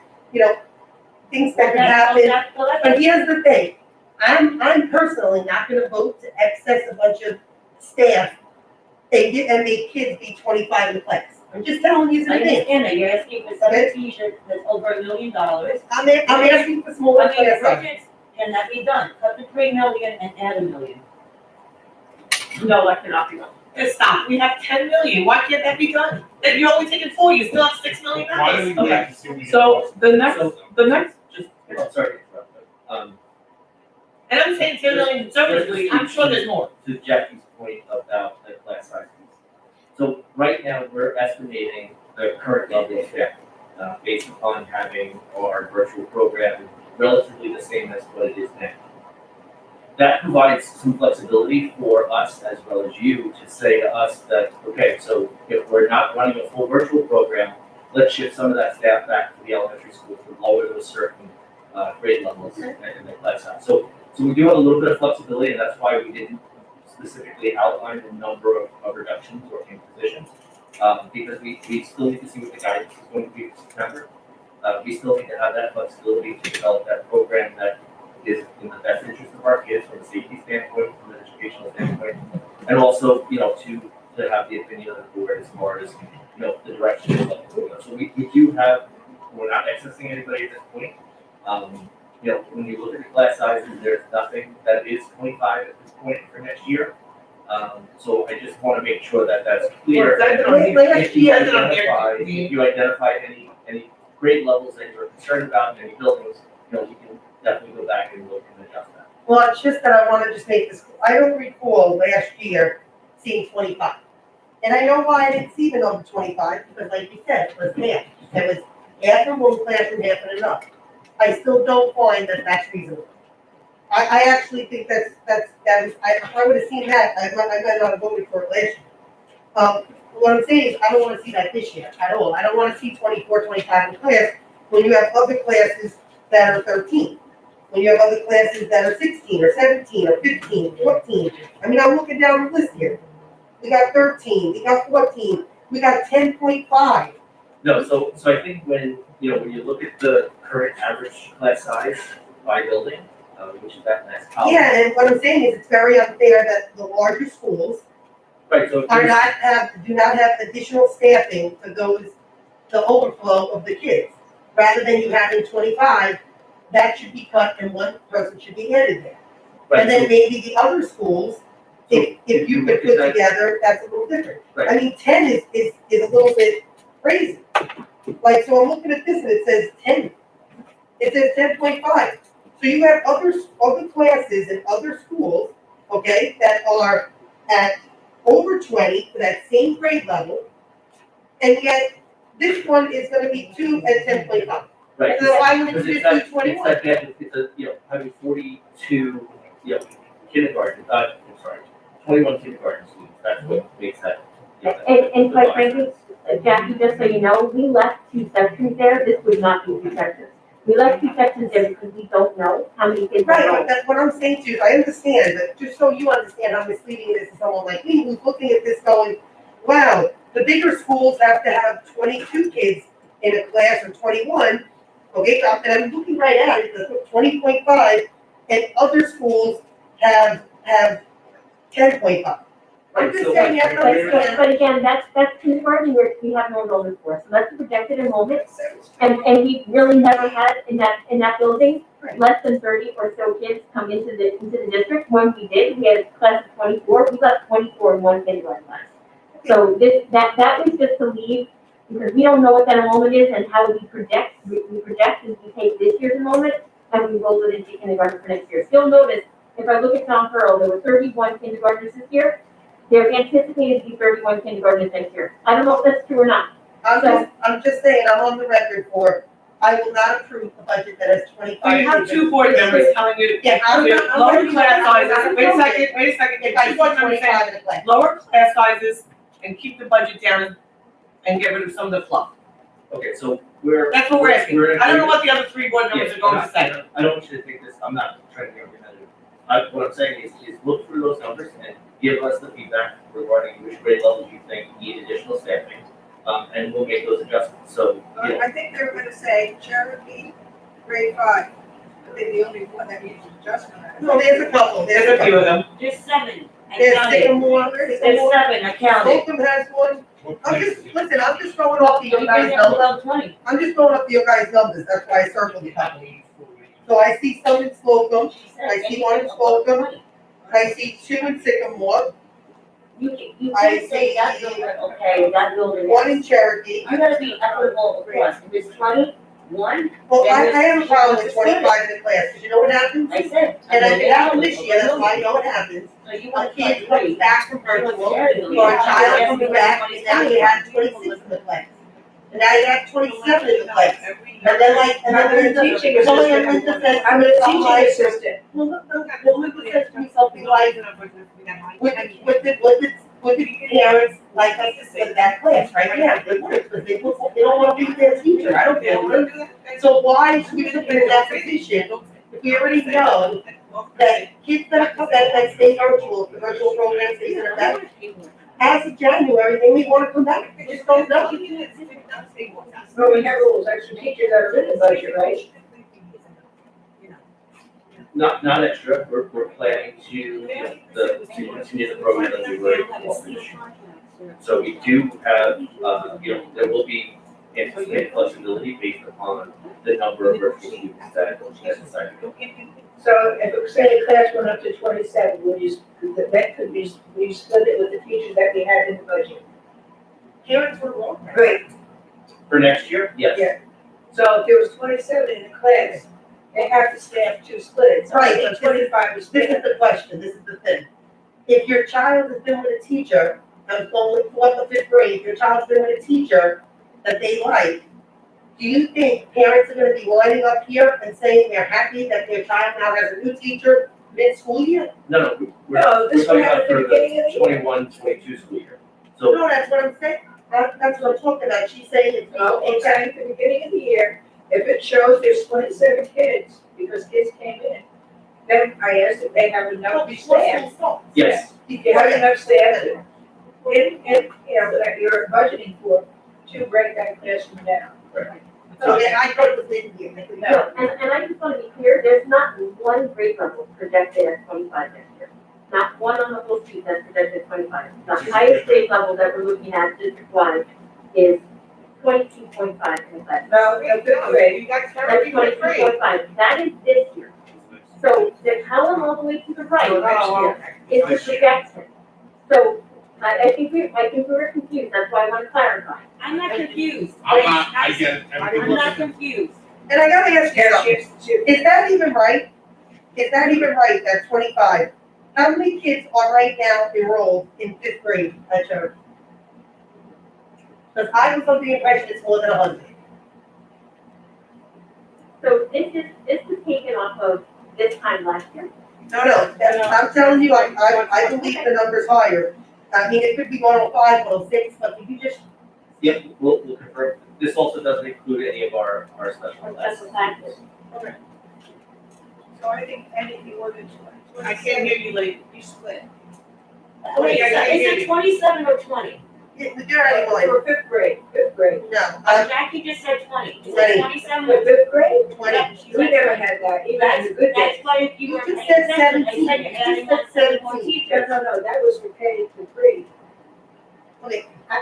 things that could happen. But here's the thing, I'm personally not gonna vote to excess a bunch of staff and make kids be 25 in the class. I'm just telling you I the thing. understand that, you're asking for 7 teachers, that's over $1 million. I'm asking for smaller I mean, class sizes. Bridget, can that be done? Cut the 3 million and add $1 million. No, that cannot be done. Just stop, we have 10 million, why can't that be done? Then you're only taking 4, you still have $6 million. Why don't we wait to see what we get? So the next, Just, oh, sorry to interrupt, but, And I'm saying 10 million conservatively, I'm sure there's more. to Jackie's point about the class sizes. So right now, we're estimating the current level of staff, based upon having our virtual program relatively the same as what it is now. That provides some flexibility for us as well as you to say to us that, okay, so if we're not running a full virtual program, let's shift some of that staff back to the elementary school to lower those certain grade levels in the class size. So we do have a little bit of flexibility, and that's why we didn't specifically outline the number of reductions or in positions. Because we still need to see what the guidance is going to be for September. We still need to have that flexibility to develop that program that is in the best interest of our kids from a safety standpoint, from an educational standpoint, and also, to have the opinion of the board as far as, the direction of what we're going. So we do have, we're not accessing anybody at this point. When you look at the class sizes, there's nothing that is 25 at this point for next year. So I just want to make sure that that's clear. If you identify any grade levels that you're concerned about in any buildings, we can definitely go back and look and adjust that. Well, it's just that I wanna just make this, I don't recall last year seeing 25. And I know why I didn't see the number 25, because like you said, it was half. It was half in one class and half in another. I still don't find that that's reasonable. I actually think that was, if I would have seen that, I might not have voted for it last year. What I'm saying is, I don't wanna see that this year at all. I don't wanna see 24, 25 in class, when you have other classes that are 13. When you have other classes that are 16 or 17 or 15, 14. I mean, I'm looking down the list here. We got 13, we got 14, we got 10.5. No, so I think when you look at the current average class size by building, which is that last column. Yeah, and what I'm saying is it's very unfair that the larger schools Right, so. do not have additional staffing for the overflow of the kids. Rather than you having 25, that should be cut and one person should be added there. Right, And then so- maybe the other schools, if you could put together, that's a little different. Right. I mean, 10 is a little bit crazy. Like, so I'm looking at this and it says 10. It says 10.5. So you have other classes in other schools, okay, that are at over 20 for that same grade level. And yet, this one is gonna be 2 at 10.5. Right. So why wouldn't Because you it's just that, do 21? it's that, having 42, kindergarten, 21 kindergarten students, that's what makes that. And quite frankly, Jackie, just so you know, we left 2 sections there, this would not be 2 sections. We left 2 sections there because we don't know how many kids are Right, enrolled. but that's what I'm saying to you, I understand, but just so you understand how misleading it is to someone like me, who's looking at this going, wow, the bigger schools have to have 22 kids in a class or 21, okay, and I'm looking right at it, the 20.5, and other schools have 10.5. I'm Right, just so saying, you have to understand. But again, that's kindergarten, we have no enrollment for, so that's the projected enrollment. And we really never had in that building, less than 30 or so kids come into the district. When we did, we had a class of 24, we got 24 in one kindergarten class. So that was just to leave, because we don't know what that enrollment is and how we project as we take this year's enrollment. and we roll it into kindergarten for next year. So you'll notice, if I look at Mount Pearl, there were 31 kindergartners this year. They're anticipated to be 31 kindergartners next year. I don't know if that's true or not. I'm just saying, I'm on the record for, I will not approve a budget that has 25. So you have two board members telling you, Yeah, I'm you not. have lower class sizes, wait a second, If you I have two see board members saying, 25 in a class. lower class sizes and keep the budget down and get rid of some of the fluff. Okay, so we're. That's what we're asking. We're in I don't know agreement. what the other three board members Yes, are going to say. I don't want you to think this, I'm not trying to be argumentative. What I'm saying is look through those numbers and give us the feedback regarding which grade levels you think need additional staffing, and we'll make those adjustments, so, yeah. I think they were gonna say Cherokee, grade 5. I think the only one that needs adjustment. No, there's a couple, There's a few of them. There's 7, I There's counted. Sycamore, There's 7, I counted. Bolton has one. What I'm place just, is it? listen, I'm just going off the You your guys' bring up numbers. about 20. I'm just going off the your guys' numbers, that's why I circled the couple. So I see some in Slocum, She said I see anything one in above Slocum. 20. I see 2 in Sycamore, You I can't say that see- building, okay, that building. one in Cherokee. You gotta be equitable across, if it's 20, one, Well, I have a problem with 25 in the class, because you know what happens? I said. And I I'm did happen this equitable, year, that's why I okay? know what happens. So you A want kid to comes back from virtual, or a child comes back, and now you have 26 in the class. And now you have 27 in the class. And then I'm a teaching assistant. I'm a teaching assistant. Well, Linda says to me something like, with the parents, like I just said, that class, right? Yeah, they want it, because they don't want to be their teacher, I don't care what. So why should we put them in that position if we already know that kids that stay virtual, the virtual program stays in effect, as of January, they may want to come back, they just don't know. But we have rules, extra teachers that are in the budget, right? Not extra, we're planning to continue the program that we were before. So we do have, there will be anticipated flexibility based upon the number of virtual students that is decided. So if, say, the class went up to 27, that could be, we split it with the teachers that we had in the budget. Parents would want that. Great, For next year, yes. Yeah. so if there was 27 in the class, they have to staff to split it. So Right, I think 25 is This is split. the question, this is the thing. If your child has been with a teacher, and going with 4th or 5th grade, if your child's been with a teacher that they like, do you think parents are gonna be lining up here and saying they're happy that their child now has a new teacher mid-school year? No, we're No, this talking one about happened for at the beginning of the the year. 21-22 school year. So, No, that's what I'm saying, that's what I'm talking about, she's saying it's. No, I'm saying at the beginning of the year, if it shows there's 27 kids, because kids came in, then I asked if they have enough staff. yes, If you have enough staff that you're budgeting for, to break that classroom down. So, yeah, I thought it was mid-year. No, and I just want to be clear, there's not one grade level projected at 25 next year. Not one on the whole sheet that's projected at 25. The highest grade level that we're looking at district-wide is 22.5 in the class. No, in fifth grade, You guys That's never even agree. 22.5, that is this year. So the column all the way to the right Oh, is the projection. So I think we were confused, that's why I want to clarify. I'm not confused. I'm not, I get it. I'm not confused. And I gotta ask you yeah, something, she's, is that even right? Is that even right, that 25? How many kids are right now enrolled in 5th grade at Cherokee? Because I was under the impression it's more than 100. So this is taken off of this time last year. No, I'm telling you, I believe the number's higher. I mean, it could be 105, 106, but if you just, yep, we'll confirm. This also doesn't include any of our special classes. Special factors. so I think anything more than 20. I can't hear you, lady. You split. Wait, is it 27 or 20? you're anyway, For fifth grade, no, Jackie just said 20. Is Right. it 27 for or fifth grade, 20. we never had that, even in the good That's days. why if you You were just paying said attention, I 17. said You you're just adding said 1 more 17. teachers. No, that was for K to 3.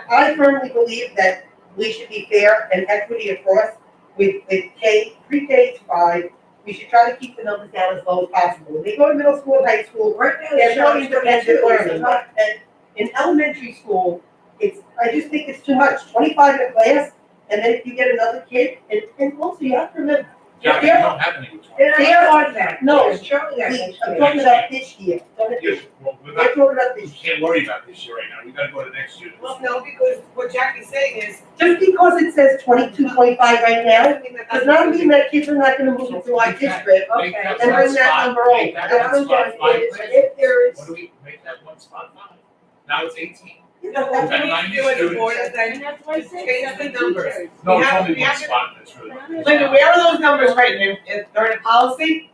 I firmly believe that we should be fair and equity across with pre-K to 5. We should try to keep the numbers down as low as possible. When they go to middle school and high school, Right now, they're the really independent learning. And in elementary school, I just think it's too much. 25 in a class, and then if you get another kid, and also you have to remember, Yeah, you don't have any which one. They're on that. No. Show that Please, next I'm year. talking about this year. Yes, well, we're We're not, talking about we this year. can't worry about this year right now, we gotta go to next year. Well, no, because what Jackie's saying is. Just because it says 22, 25 right now, doesn't mean that does that's not mean that kids are not gonna move into our district Make that and one bring that spot- number make over. that That's one what I'm spot saying. five. If there is. What do we, make that one spot 5? Now it's 18. No, what we need to do as a board is And then that's why I just said change the seven numbers. teachers. No, We it's have- only we one have to- spot, that's really. Linda, where are those numbers written in, they're in a policy?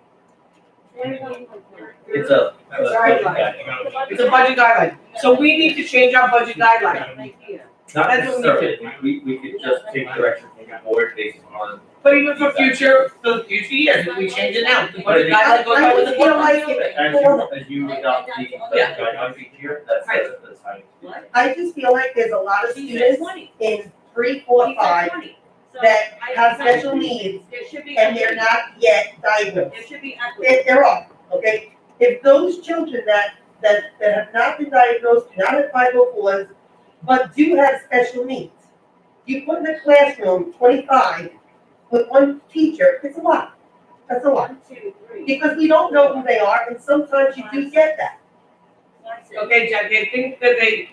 It's a, That's Sorry, you Mike. gotta- It's a budget guideline. So we need to change our budget guideline. not That's what we necessarily, we could just take direction from the board based on. But even for future years, if we change it now, the budget guideline goes by I what just the feel board like wants. it, As you adopt the Yeah. guidelines each year, that's the time. I just feel like there's a lot of students in 3, 4, 5 that have special needs and they're not yet diagnosed. There should be equity. There are, okay? If those children that have not been diagnosed, do not have 504s, but do have special needs, you put in a classroom 25 with one teacher, it's a lot. That's a lot. 1, 2, 3. Because we don't know who they are, and sometimes you do get that. That's it. Okay, Jack, they think that they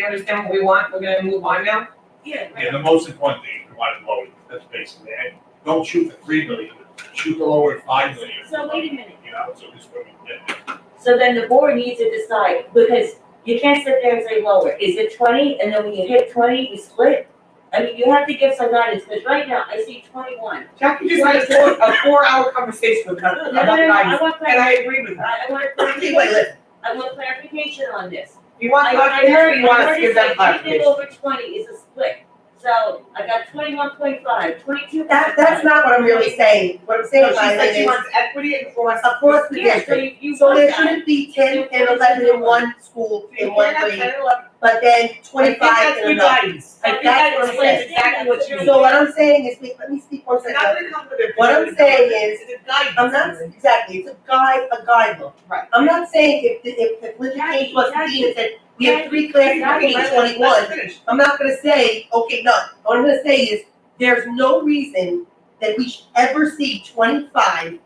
understand what we want, we're gonna move on now? Yeah, right. Yeah, the most important thing, you want to lower it, that's basically it. Don't shoot for 3 million, shoot for lower at 5 million. So wait a minute. You know, so this way we get there. So then the board needs to decide, because you can't sit there and say lower, is it 20, and then when you hit 20, you split? I mean, you have to give some guidance, because right now, I see 21. Jackie just had a 4-hour conversation with us No, about no, no, I guidance, want and I clarification, agree with her. I want Wait, clarification, listen, I want clarification on this. You want I clarification, heard, you want I us heard to give it them say anything clarification? over 20 is a split. So I got 21.5, 22. that's not what I'm really saying. What I'm saying, No, she said Eileen, she is wants equity across. across the Yeah, so district. you So want there that. shouldn't be 10 and 11 in one school, You in one can't have grade, 10, 11. but then I think 25 that's in good another. guidance. I think That's that what I'm explains saying. exactly what you mean. So what I'm saying is, let me speak one It's second. not gonna come with a. What I'm saying is, It's a guidance. I'm not, exactly, it's a guidebook. Right. I'm not saying if Linda came to us and Dean and said, we have 3 classes, we need 21, Finish. I'm not gonna say, okay, none. What I'm gonna say is, there's no reason that we should ever see 25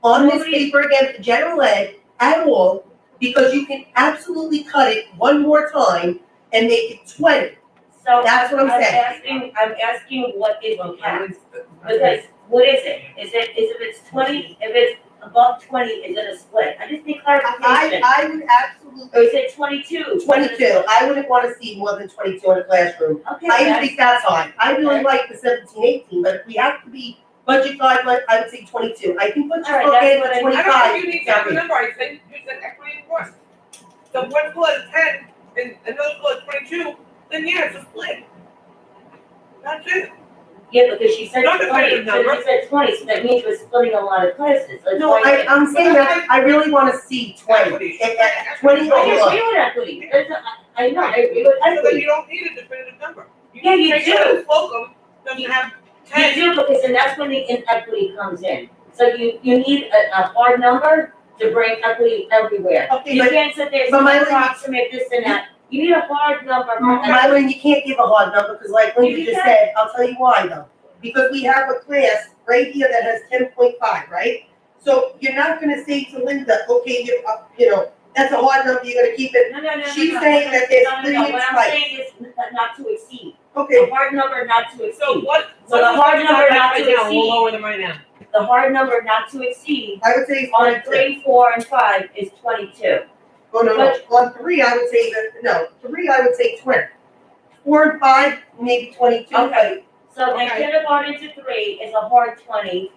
on this paper again for general ed at all, because you can absolutely cut it one more time and make it 20. So That's what I'm saying. I'm asking what is the cap? Because what is it? Is if it's 20, if it's above 20, is it a split? I just need clarification. I would Or absolutely, is it 22? 22, I wouldn't wanna see more than 22 in a classroom. Okay, I even that's, think that's high. I really like the 17, 18, but if we have to be budget guideline, I would say 22. I think let's just All right, look that's at what I- I 25. don't think you need to have a number, I think you said equity and cost. So if one school has 10 and another school has 22, then yeah, it's a split. That's it. yeah, because she said Not a 20, definitive so number. she said 20, so that means we're splitting a lot of classes. That's No, why I'm saying that, I really wanna see 20. Equity. At 20 I over. agree with equity. I know, I agree with So then equity. you don't need a definitive number. Yeah, you Make do. sure that Slocum doesn't have You 10. do, because then that's when the inequity comes in. So you need a hard number to bring equity everywhere. Okay, You but can't sit there and but say my- approximate this and that. You need a hard number. Myron, you can't give a hard number, because like Linda You just can. said, I'll tell you why though. Because we have a class right here that has 10.5, right? So you're not gonna say to Linda, okay, you know, that's a hard number, you're gonna keep it. No, no, no, no. She's no, saying that there's no, no, no. three What I'm spikes. saying is not to exceed. Okay, A hard number not to So exceed. what? So the what is hard the number budget not right to now? exceed. We'll lower them right now. The hard number not to exceed I would say it's on 22. 3, 4, and 5 is 22. Oh, no, on 3, I would say that, no, 3, I would say 20. 4 and 5, maybe 22, but Okay. So then Okay. kindergarten to 3 is a hard 20,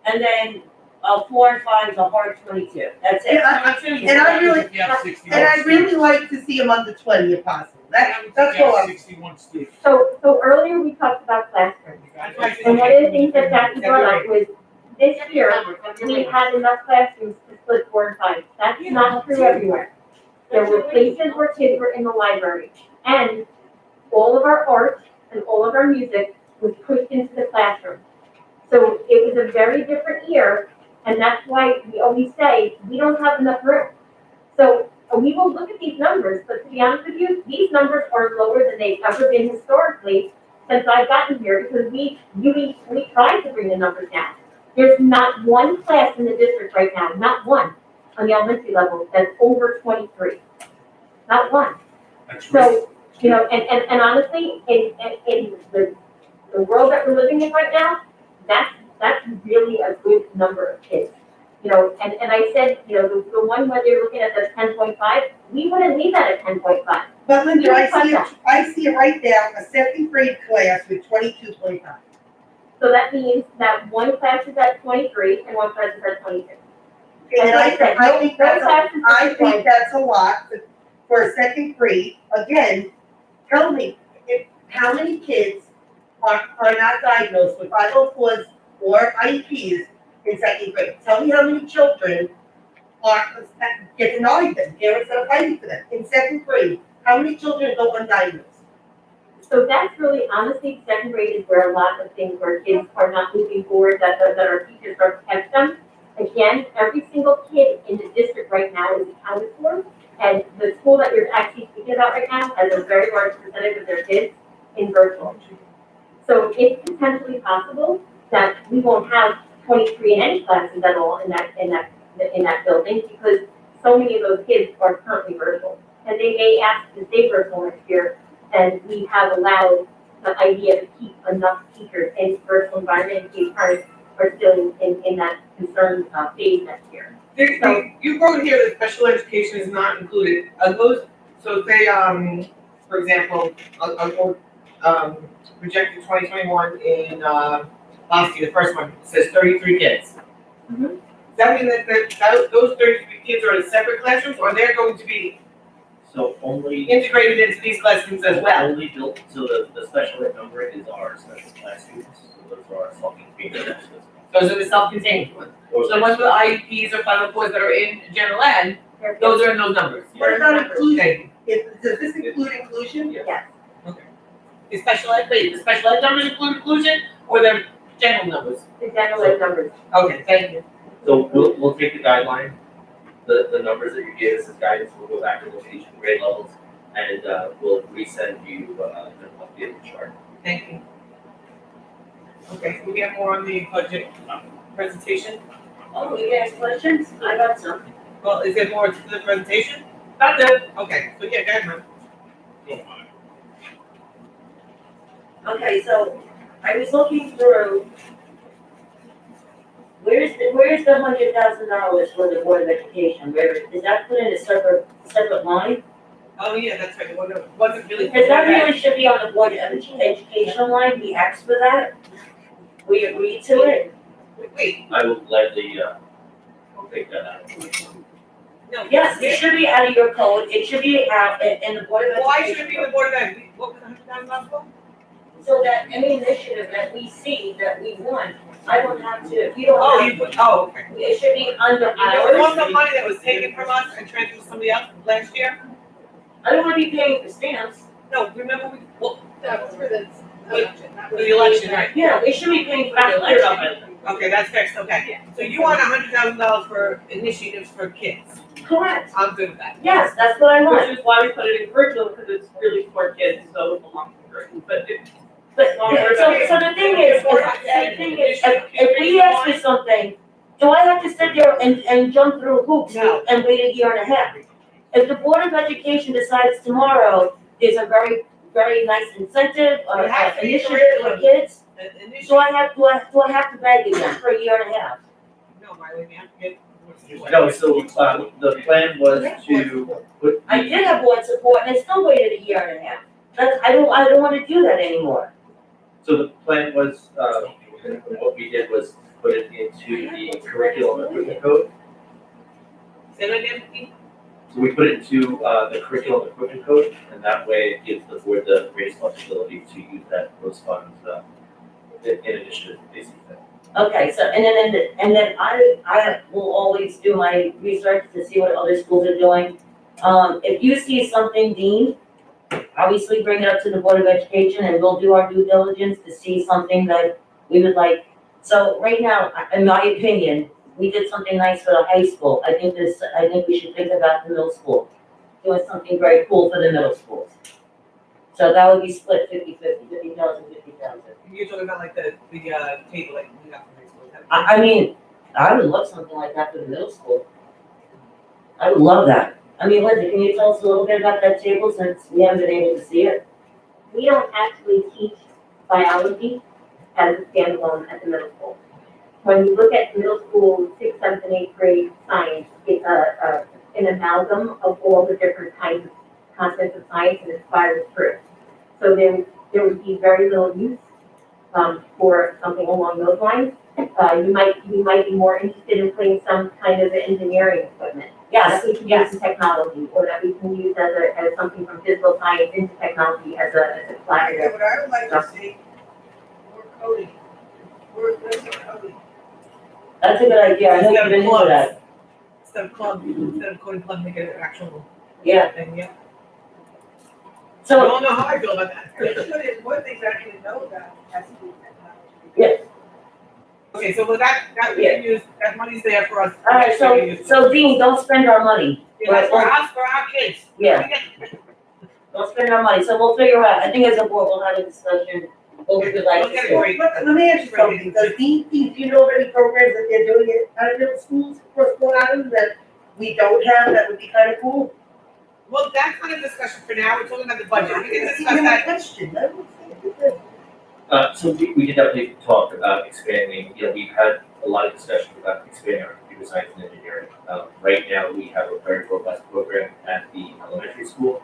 and then 4 and 5 is a hard 22. That's it. Yeah, and I really, If you have 61 and I'd really students, like to see them under 20 if possible. That's if you all have I'm. 61 students. So earlier we talked about classrooms. That's why I said And one of the okay. things that Jackie brought up was this year, we had enough classrooms to split 4 and 5. That's not true everywhere. There were places where kids were in the library. And all of our art and all of our music was pushed into the classroom. So it was a very different year, and that's why we always say, we don't have enough room. So we will look at these numbers, but to be honest with you, these numbers are lower than they've ever been historically since I've gotten here, because we tried to bring the numbers down. There's not one class in the district right now, not one, on the elementary level that's over 23. Not one. That's right. So, you know, and honestly, in the world that we're living in right now, that's really a good number of kids. You know, and I said, you know, the one where they're looking at the 10.5, we wouldn't leave that at 10.5. But Linda, You don't I see it right now, a second grade class with 22.5. So that means that one class is at 23 and one class is at 22. And I think that's, classes I are think that's a lot for a second grade. Again, tell me, how many kids are not diagnosed with 504s or IEPs in second grade? Tell me how many children get denied them, parents that are fighting for them in second grade. How many children go undiagnosed? So that's really, honestly, second grade is where a lot of things where kids are not moving forward, that our teachers start to catch them. Again, every single kid in the district right now is accounted for, and the school that you're actually speaking about right now has a very large percentage of their kids in virtual. So it's potentially possible that we won't have 23 in any classes at all in that building, because so many of those kids are currently virtual. And they may ask to stay virtual next year, and we have allowed the idea to keep enough teachers in virtual environment in case parents are still in that concern phase next year. You wrote here that special education is not included. Are those, so say, for example, I'll go, projected 2021 in, last year, the first one, says 33 kids. Mhm. Does that mean that those 33 kids are in separate classrooms, or they're going to be So only, integrated into these classrooms as well? only built, so the special ed number is our special class students, so those are our self-contained students. Those are the self-contained ones. So the ones with IEPs or 504s that are in general ed, those are in those numbers. What about inclusion? Does this include inclusion? Yes. The special ed, wait, the special ed numbers include inclusion, or the general numbers? The general ed numbers. Okay, thank you. So we'll take the guideline, the numbers that you gave us as guidance, we'll go back to those each grade levels, and we'll resend you an updated chart. Thank you. Okay, so we have more on the budget presentation. Oh, you guys questions? I got some. Well, is there more to the presentation? Not good. Okay, so yeah, go ahead, ma'am. Okay, so I was looking through, where's the $100,000 for the Board of Education? Where, is that put in a separate line? Oh, yeah, that's right, it wasn't really. Because that really should be on the Board of Education line, we asked for that. We agreed to it. Wait, I will gladly, we'll take that out. no. Yes, it should be out of your code, it should be out in the Board of Education. Why should it be the board of ed? What was $100,000 for? So that any initiative that we see that we want, I don't have to, if you don't Oh, have, you put, oh, okay. it should be under There was ours. some money that was taken from us and transferred to somebody else last year? I don't wanna be paying for stamps. No, remember well, That was for the election. That for was the election, right? Yeah, we should be paying for Back the clear election. up it. Okay, that's fixed, okay. So you want $100,000 for initiatives for kids? Correct. I'm good with that. Yes, that's what I want. Which is why we put it in curriculum, because it's really for kids, so it belongs in curriculum, but it. But, so the thing is, if we ask for something, do I have to sit there and jump through hoops No. and wait a year and a half? If the Board of Education decides tomorrow, there's a very, very nice incentive or It has to be initiative for curriculum. kids, Initiative, do I have to beg again for a year and a half? no, Marlene, you have to get. No, so, the plan was to put I the, did have board support and I still waited a year and a half. I don't wanna do that anymore. so the plan was, what we did was put it into the curriculum equipment code. Say that again, please? So we put it into, the curriculum equipment code, and that way it gives the board the greatest flexibility to use those funds, in addition to basically. Okay, so, and then I will always do my research to see what other schools are doing. If you see something, Dean, obviously bring it up to the Board of Education and we'll do our due diligence to see something that we would like. So right now, in my opinion, we did something nice for the high school. I think we should think about the middle school, doing something very cool for the middle schools. So that would be split 50-50, 50,000, 50,000. You're talking about like the table, like, we got from high school. I mean, I would love something like that for the middle school. I would love that. I mean, Linda, can you tell us a little bit about that table since we haven't been able to see it? We don't actually teach biology as a standalone at the middle school. When you look at middle school, 6th, 7th, and 8th grade science, it's an amalgam of all the different kinds of concepts of science and it spirals through. So there would be very little use for something along those lines. You might be more interested in putting some kind of engineering equipment. Yes, That we can use in technology, or that we can use as something from physical science into technology as a collaborative. What I would like to see, more coding, more coding. that's a good idea. I know you've been into that. Instead of coding club, make it an actual Yeah, thing, yeah. I so, don't know how I feel about that. One thing I didn't know about has to do with technology. yeah, Okay, so with that we can use, that money's there for us. all right, so Dean, don't spend our money. Yeah, that's for us, for our kids. Yeah. Don't spend our money, so we'll figure out, I think as a board, we'll have a discussion, what we would like to Okay, see. great. Let me ask you something, do you know of any programs that they're doing at middle schools across Rhode Island that we don't have, that would be kind of cool? Well, that's not a discussion for now, we're talking about the budget, we can discuss My that. question, So we can definitely talk about expanding, we've had a lot of discussion about expanding our computer science and engineering. Right now, we have a very robust program at the elementary school.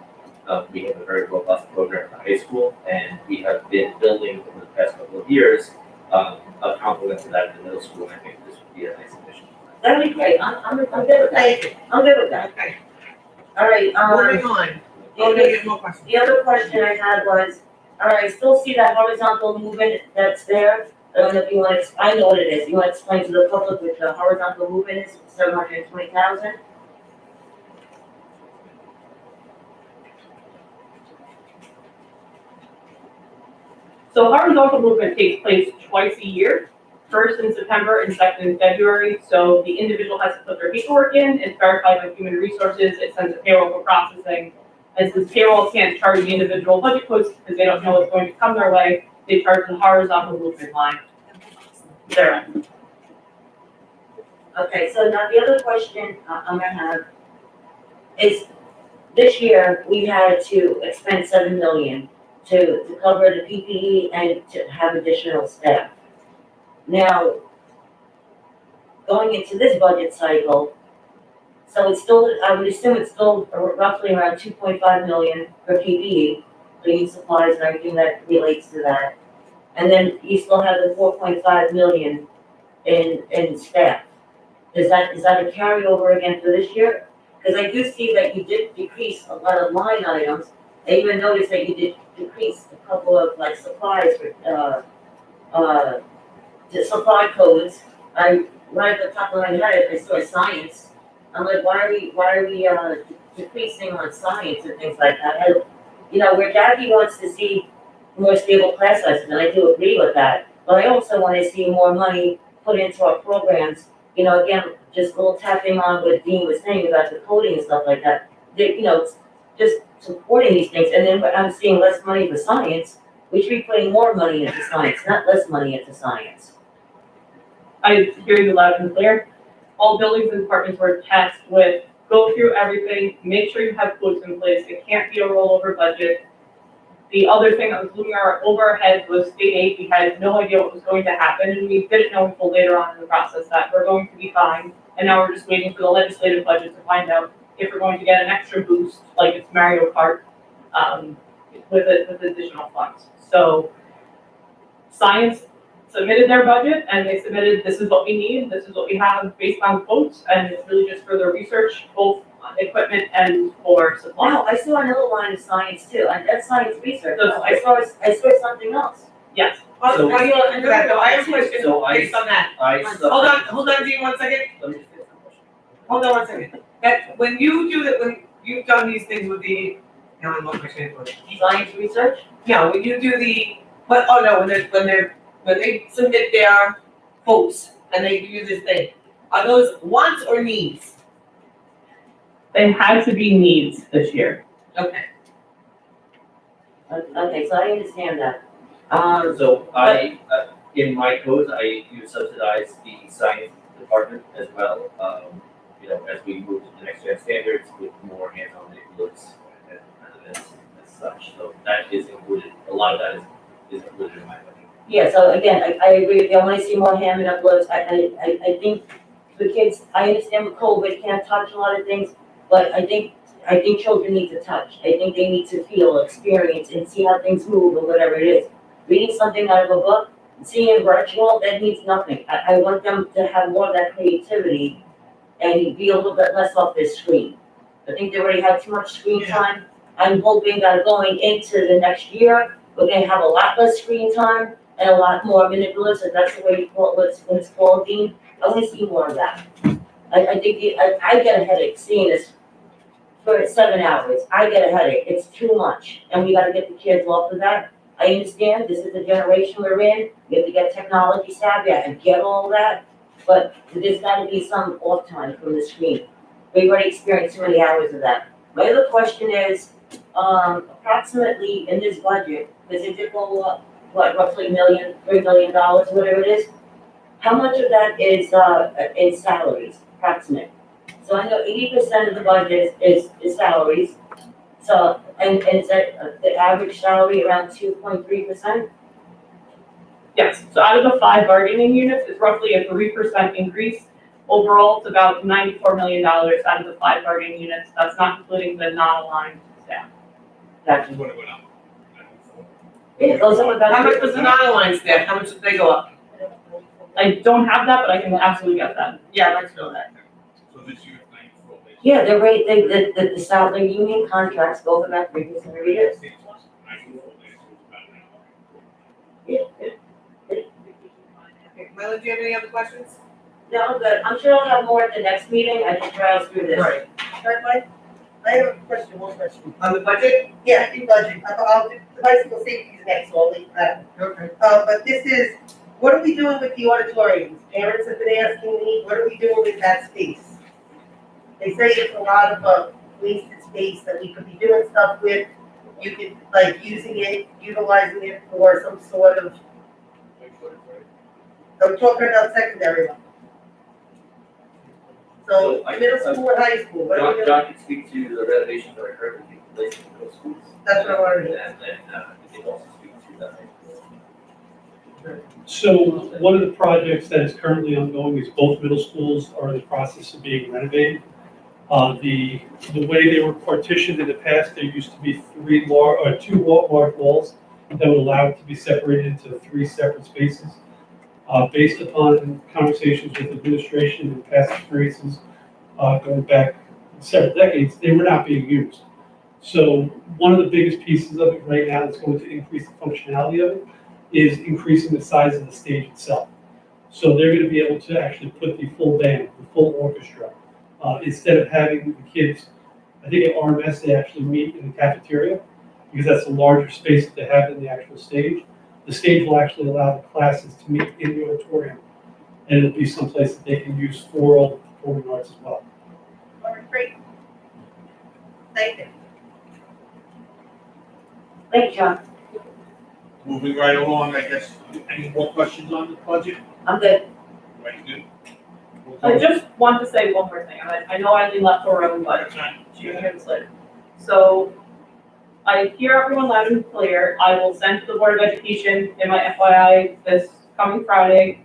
We have a very robust program at the high school, and we have been building over the past couple of years, a complement to that in the middle school, and I think this would be a nice addition. That'd be great, I'm good with that, I'm good with that. Okay, All right, moving on. Oh, no, you have more questions. the other question I had was, all right, I still see that horizontal movement that's there. I don't know if you want to, I know what it is, you want to explain to the public what the horizontal movement is, 720,000? So horizontal movement takes place twice a year, first in September and second in February. So the individual has to put their paperwork in, it's verified by human resources, it sends a payroll for processing. And since payroll can't charge the individual budget posts because they don't know what's going to come their way, they charge the horizontal movement line. There. Okay, so now the other question I'm gonna have is, this year, we had to expend 7 million to cover the PPE and to have additional staff. Now, going into this budget cycle, so it's still, I would assume it's still roughly around 2.5 million for PPE, cleaning supplies and everything that relates to that. And then you still have the 4.5 million in staff. Is that a carryover again for this year? Because I do see that you did decrease a lot of line items. I even noticed that you did decrease a couple of like supplies for, the supply codes. Right at the top of my head, I saw science. I'm like, why are we decreasing on science and things like that? Where Jackie wants to see more stable class sizes, and I do agree with that. But I also want to see more money put into our programs. Again, just a little tapping on what Dean was saying about the coding and stuff like that. Just supporting these things. And then I'm seeing less money for science. We should be putting more money into science, not less money into science. I hear you loud and clear. All buildings and departments were tasked with go through everything, make sure you have quotes in place. It can't be a rollover budget. The other thing that was looming over our heads was state aid. We had no idea what was going to happen, and we didn't know until later on in the process that we're going to be fine. And now we're just waiting for the legislative budget to find out if we're going to get an extra boost, like it's Mario Kart, with additional funds. So science submitted their budget, and they submitted, this is what we need, this is what we have based on quotes, and it's really just for their research, both on equipment and for supplies. Wow, I saw another line of science too, and that's science research. I saw something else. Yes. So- I have a question So based on that. I. Hold on, Dean, 1 second. Let me just get some questions. Hold on 1 second. That, when you've done these things with the, now I'm not question for it. Science research? Yeah, when you do when they submit their quotes and they do this thing, are those wants or needs? They had to be needs this year. Okay. Okay, so I understand that. So In my codes, I do subsidize the science department as well, as we move to the next gen standards with more hands-on manipulates and as such, so that is included, a lot of that is included in my budget. Yeah, so again, I agree with you, I wanna see more hand and uploads, I think the kids, I understand with COVID, can't touch a lot of things, but I think children need to touch, I think they need to feel, experience, and see how things move or whatever it is. Reading something out of a book, seeing it virtual, that means nothing, I want them to have more of that creativity and be a little bit less off their screen. I think they already have too much screen time, I'm hoping that going into the next year, we're gonna have a lot less screen time and a lot more manipulatives, if that's the way you call it, what it's called, Dean. I want to see more of that. I think, I get a headache seeing this for 7 hours. I get a headache, it's too much, and we gotta get the kids off of that. I understand, this is the generation we're in, we have to get technology savvy, I get all that, but there's gotta be some off time from the screen. We've already experienced too many hours of that. My other question is, approximately in this budget, does it did go up, roughly $3 million, whatever it is? How much of that is, in salaries, approximate? So I know 80% of the budget is salaries, so, and is that, the average salary around 2.3%? Yes, so out of the 5 bargaining units, it's roughly a 3% increase. Overall, it's about $94 million out of the 5 bargaining units, that's not including the non-aligned staff. Gotcha. What it went up. It goes up about. How much was the non-aligned staff, how much did they go up? I don't have that, but I can absolutely get that. Yeah, I'd like to know that. So this year, 94 basically. Yeah, the rate, the salary, union contracts go for about 3% every year. 94 basically, about an hour. Yeah. Milo, do you have any other questions? No, good, I'm sure I'll have more at the next meeting, I just browsed through this. Right. Mike, I have a question, one question. On the budget? Yeah, in budget, I'll do, the bicycle safety is next, so I'll leave that. Okay. But this is, what are we doing with the auditoriums? Parents have been asking me, what are we doing with that space? They say it's a lot of, wasted space that we could be doing stuff with. You could, like, utilizing it for some sort of, I'm talking about secondary level. So, middle school and high school, what are we doing? John can speak to the renovations that are currently taking place in middle schools. That's what I wanted to hear. And then, he can also speak to that. So one of the projects that is currently ongoing is both middle schools are in the process of being renovated. The way they were partitioned in the past, there used to be 2 large walls that would allow it to be separated into 3 separate spaces. Based upon conversations with administration and past experiences, going back several decades, they were not being used. So one of the biggest pieces of it right now that's going to increase the functionality of it is increasing the size of the stage itself. So they're going to be able to actually put the full band, the full orchestra, instead of having the kids, I think at RMS, they actually meet in the cafeteria, because that's a larger space that they have in the actual stage. The stage will actually allow the classes to meet in the auditorium, and it'll be someplace that they can use for all the performing arts as well. All right, great. Thank you. Thank you, John, Moving right along, I guess, any more questions on the budget? I'm good. Right, good? I just want to say one more thing, I know Eileen left the room, but she didn't slip. So, I hear everyone loud and clear, I will send to the Board of Education in my FYI this coming Friday,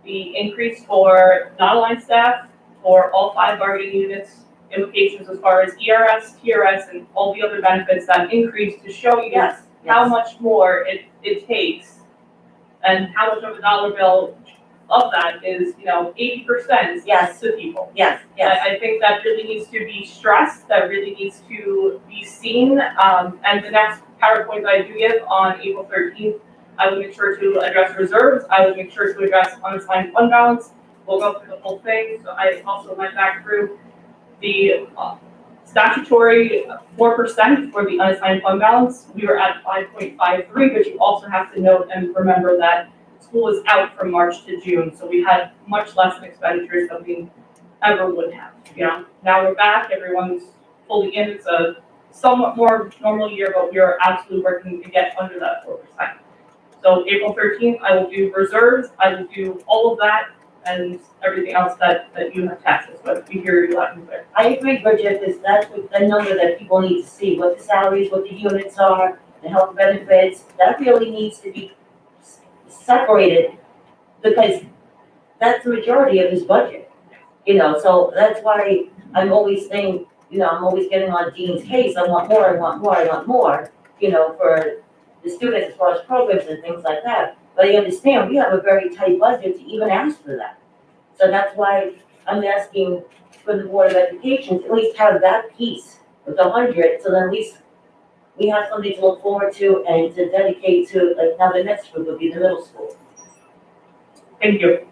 the increase for non-aligned staff for all 5 bargaining units, implications as far as ERS, TRS, and all the other benefits that increase to show you Yes. how much more it takes and how much of a dollar bill of that is, 80% Yes. to people. Yes, yes. I think that really needs to be stressed, that really needs to be seen, and the next PowerPoint that I do give on April 13th, I will make sure to address reserves, I will make sure to address unassigned fund balance, we'll go through the whole thing, so I also went back through the statutory 4% for the unassigned fund balance, we were at 5.53, but you also have to note and remember that school was out from March to June, so we had much less expenditures than we ever would have, Now we're back, everyone's fully in, it's a somewhat more normal year, but we are absolutely working to get under that 4%. So April 13th, I will do reserves, I will do all of that and everything else that you have taxes, but we hear you loud and clear. I agree, Bridget, because that's the number that people need to see, what the salaries, what the units are, the health benefits, that really needs to be separated, because that's the majority of his budget. So that's why I'm always saying, I'm always getting on Dean's case, I want more, I want more, I want more, for the students as far as programs and things like that. But I understand, we have a very tight budget to even ask for that. So that's why I'm asking for the Board of Education to at least have that piece with 100, so then at least we have something to look forward to and to dedicate to, like now the next group would be the middle school. Thank you.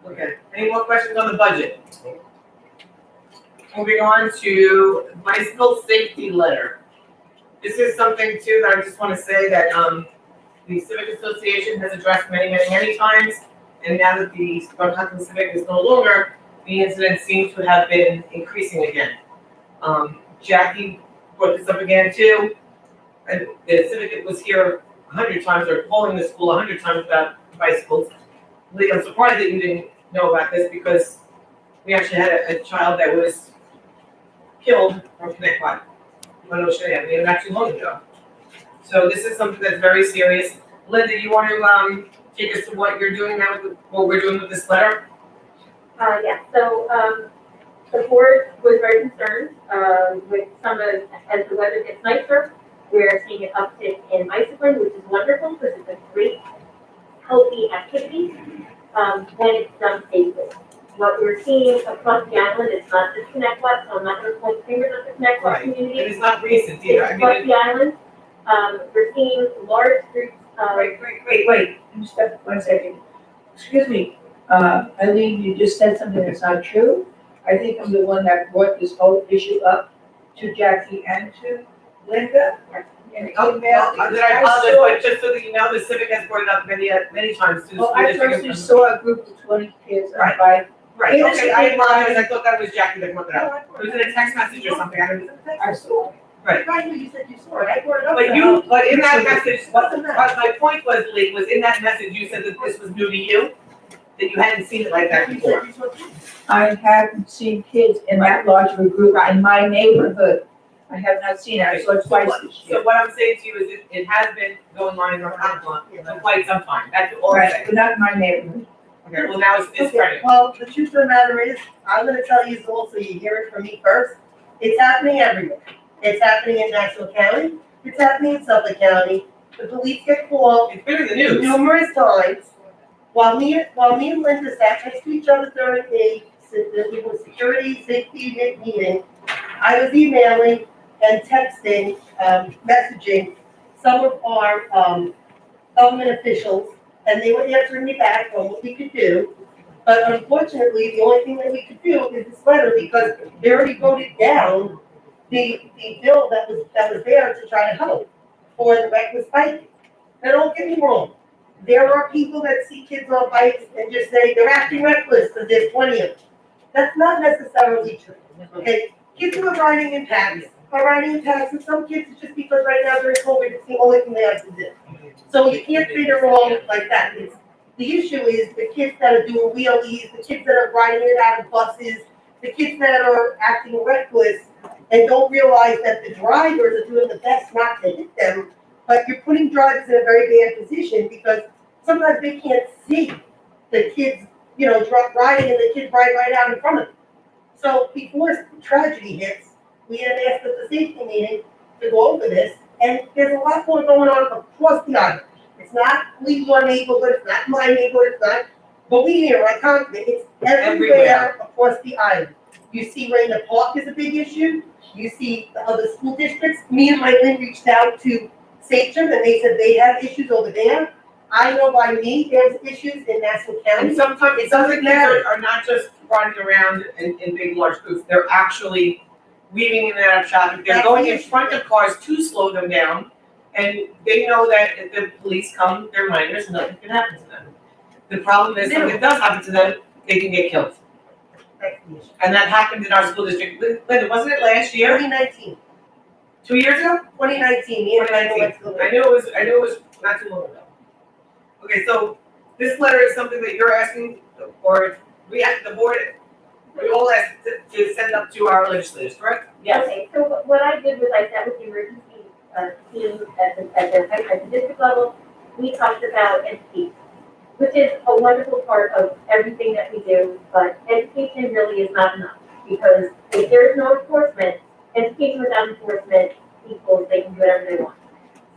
Okay, any more questions on the budget? Moving on to bicycle safety letter. This is something too that I just want to say that, the Civic Association has addressed many times. And now that the Northampton Civic is no longer, the incidents seem to have been increasing again. Jackie brought this up again too. And the Civic was here 100 times, or calling the school 100 times about bicycles. Lee, I'm surprised that you didn't know about this, because we actually had a child that was killed from Connect One on Ocean Avenue not too long ago. So this is something that's very serious. Linda, you want to take us to what you're doing now, what we're doing with this letter? Yeah, so, the board was very concerned, with some of, as the weather gets nicer, we're seeing an uptick in bicycling, which is wonderful, because it's a great, healthy activity, when it's done safely. What we're seeing across the island, it's not just Connect West, so I'm not gonna point fingers at the Connect West Right. community. And it's not recent either. I It's mean, across the island, we're seeing large groups, Wait, step 1 second. Excuse me, Eileen, you just said something that's not true. I think I'm the one that brought this whole issue up to Jackie and to Linda. In an email. Then I apologize, but just so that you know, the Civic has brought it up many times to the Well, school I district. personally saw a group of 20 kids on a Right. bike. Right, Yes, okay, I I- apologize, I thought that was Jackie that brought it up. It was in a text message or something, I don't. I saw it. Right. Right, you said you saw it, I brought it up. But in that message, Wasn't that? my point was, Lee, was in that message, you said that this was new to you? That you hadn't seen it like that You before? said you saw it. I haven't seen kids in that large of a group in my neighborhood. I have not seen it, I saw it twice this year. So what I'm saying to you is it has been going on in Northampton for quite some time, that's all I'm Right, saying. but not in my neighborhood. Okay, well, now it's Okay, starting. well, the truth of the matter is, I'm gonna tell you also, you hear it from me first, it's happening everywhere. It's happening in Nassau County, it's happening in Suffolk County, the police get called It's been in the news. numerous times. While me and Linda sat next to each other during a security safety unit meeting, I was emailing and texting, messaging some of our, government officials, and they were answering me back on what we could do. But unfortunately, the only thing that we could do is this letter, because they already voted down the bill that was there to try to help for the reckless biking. Now, don't get me wrong, there are people that see kids on bikes and just say they're acting reckless because there's 20 of them. That's not necessarily true, okay? Kids who are riding in packs are riding in packs, and some kids, it's just because right now during COVID, it's the only thing they have to do. So you can't say they're wrong like that. The issue is the kids that are doing wheelies, the kids that are riding in and out of buses, the kids that are acting reckless and don't realize that the drivers are doing the best not to hit them, but you're putting drivers in a very bad position because sometimes they can't see the kids, riding and the kids ride right out in front of them. So before tragedy hits, we had asked at the safety meeting to go over this, and there's a lot more going on across the island. It's not your neighborhood, it's not my neighborhood, it's not, but we here, I can't, it's everywhere across the island. You see Raina Park is a big issue, you see the other school districts, me and Lynn reached out to Sachem, and they said they have issues over there. I know by me, there's issues in Nassau County. And sometimes, It some of the doesn't kids matter. are not just riding around in big, large groups, they're actually weaving in and out of traffic, they're That's going the in issue. front of cars to slow them down, and they know that if the police come, they're minors, and nothing can happen to them. The problem is, if it does happen to them, they can get killed, That's the issue. and that happened in our school district. Linda, wasn't it last year, 2019, 2 years ago? 2019, me and Lynn went to the. I knew it was not too long ago. Okay, so this letter is something that you're asking, or we have, the board, we all asked to send up to our legislators, correct? Yes. Okay, so what I did was I sat with the emergency team at the district level. We talked about education, which is a wonderful part of everything that we do, but education really is not enough. Because if there is no enforcement, education without enforcement equals they can do whatever they want.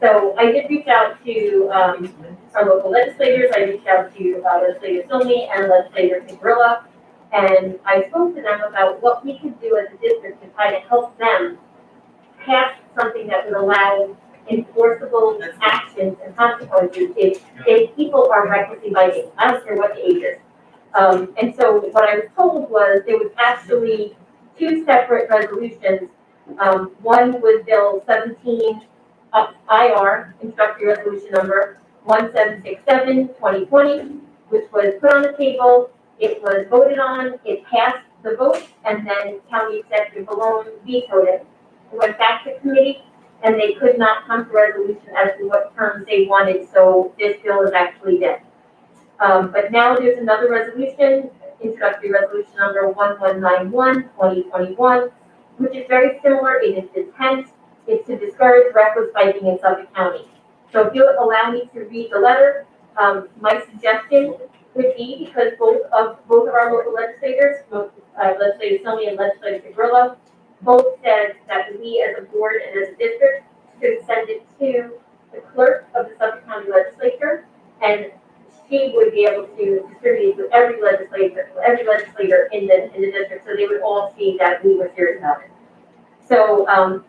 So I did reach out to our local legislators. I reached out to Legislator Silmy and Legislator Pigrilla. And I spoke to them about what we could do as a district to try to help them pass something that would allow enforceable actions and consequences if people are recklessly biking. I don't care what the age is. And so what I was told was there was actually two separate resolutions. One was Bill 17 IR, introductory resolution number 1767, 2020, which was put on the table. It was voted on, it passed the vote, and then County Executive Malone vetoed it. It went back to committee, and they could not come to resolution as to what terms they wanted, so this bill is actually dead. But now there's another resolution, introductory resolution number 1191, 2021, which is very similar in its intent. It's to discourage reckless biking in Suffolk County. So if you'll allow me to read the letter, my suggestion would be, because both of our local legislators, Legislator Silmy and Legislator Pigrilla, both said that we as a board and as a district should send it to the clerk of the Suffolk County Legislature, and she would be able to distribute it to every legislator in the district, so they would all see that we were serious about it. So,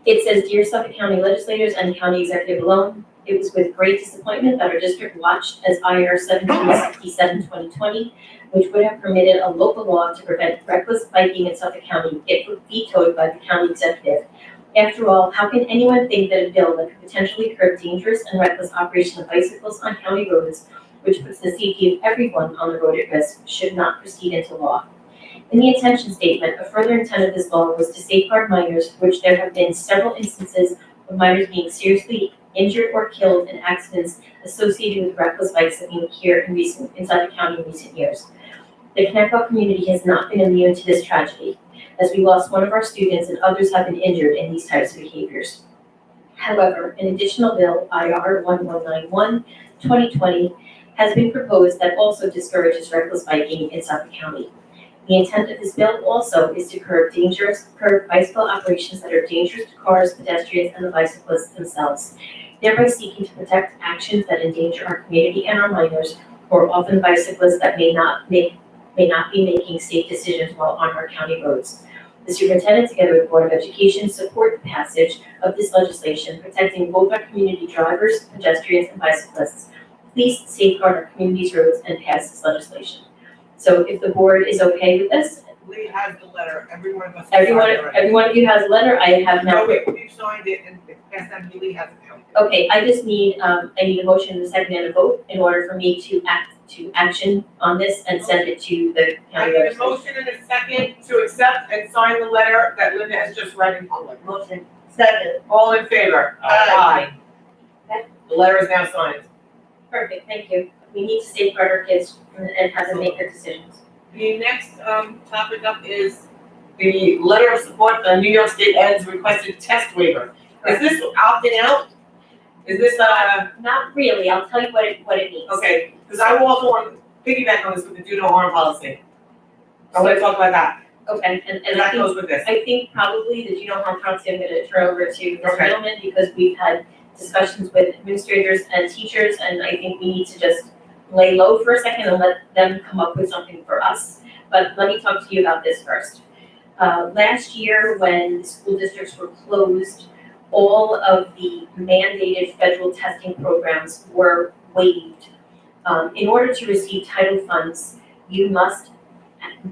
it says, "Dear Suffolk County legislators and County Executive alone, it was with great disappointment that our district watched as IR 1767 2020, which would have permitted a local law to prevent reckless biking in Suffolk County, get vetoed by the county executive. After all, how can anyone think that a bill that could potentially curb dangerous and reckless operation of bicycles on county roads, which puts the safety of everyone on the road at risk, should not proceed into law? In the intention statement, a further intent of this law was to safeguard minors, which there have been several instances of minors being seriously injured or killed in accidents associated with reckless bicycling here in Suffolk County in recent years. The Connecticut community has not been immune to this tragedy, as we lost one of our students and others have been injured in these types of behaviors. However, an additional bill, IR 1191, 2020, has been proposed that also discourages reckless biking in Suffolk County. The intent of this bill also is to curb bicycle operations that are dangerous to cars, pedestrians, and the bicyclists themselves, thereby seeking to protect actions that endanger our community and our minors, who are often bicyclists that may not be making safe decisions while on our county roads. The superintendent, together with the Board of Education, support the passage of this legislation, protecting both our community drivers, pedestrians, and bicyclists. Please safeguard our community's roads and pass this legislation. So if the board is okay with this, Lee has the letter, everyone of us. has signed it already. every one of you has a letter, I have now. No, wait, you signed it and passed that to Lee, has it now. Okay, I just need, I need a motion and a second and a vote in order for me to action on this and send it to the I county need a legislature. motion and a second to accept and sign the letter that Linda has just read in public. Motion. Second. All in favor? Aye. The letter is now signed. Perfect, thank you. We need to safeguard our kids and have them make their decisions. The next topic up is the letter of support, the New York State Ed's requested test waiver. Is this opting out? Is this, Not really, I'll tell you what it means. okay, because I also want to piggyback on this with the do no harm policy. I want to talk about that, Okay, and and I that think, goes with this. I think probably the Juno Home policy I'm gonna turn over to Mr. Okay. Middleman, because we've had discussions with administrators and teachers, and I think we need to just lay low for a second and let them come up with something for us. But let me talk to you about this first. Last year, when the school districts were closed, all of the mandated federal testing programs were waived. In order to receive title funds, you must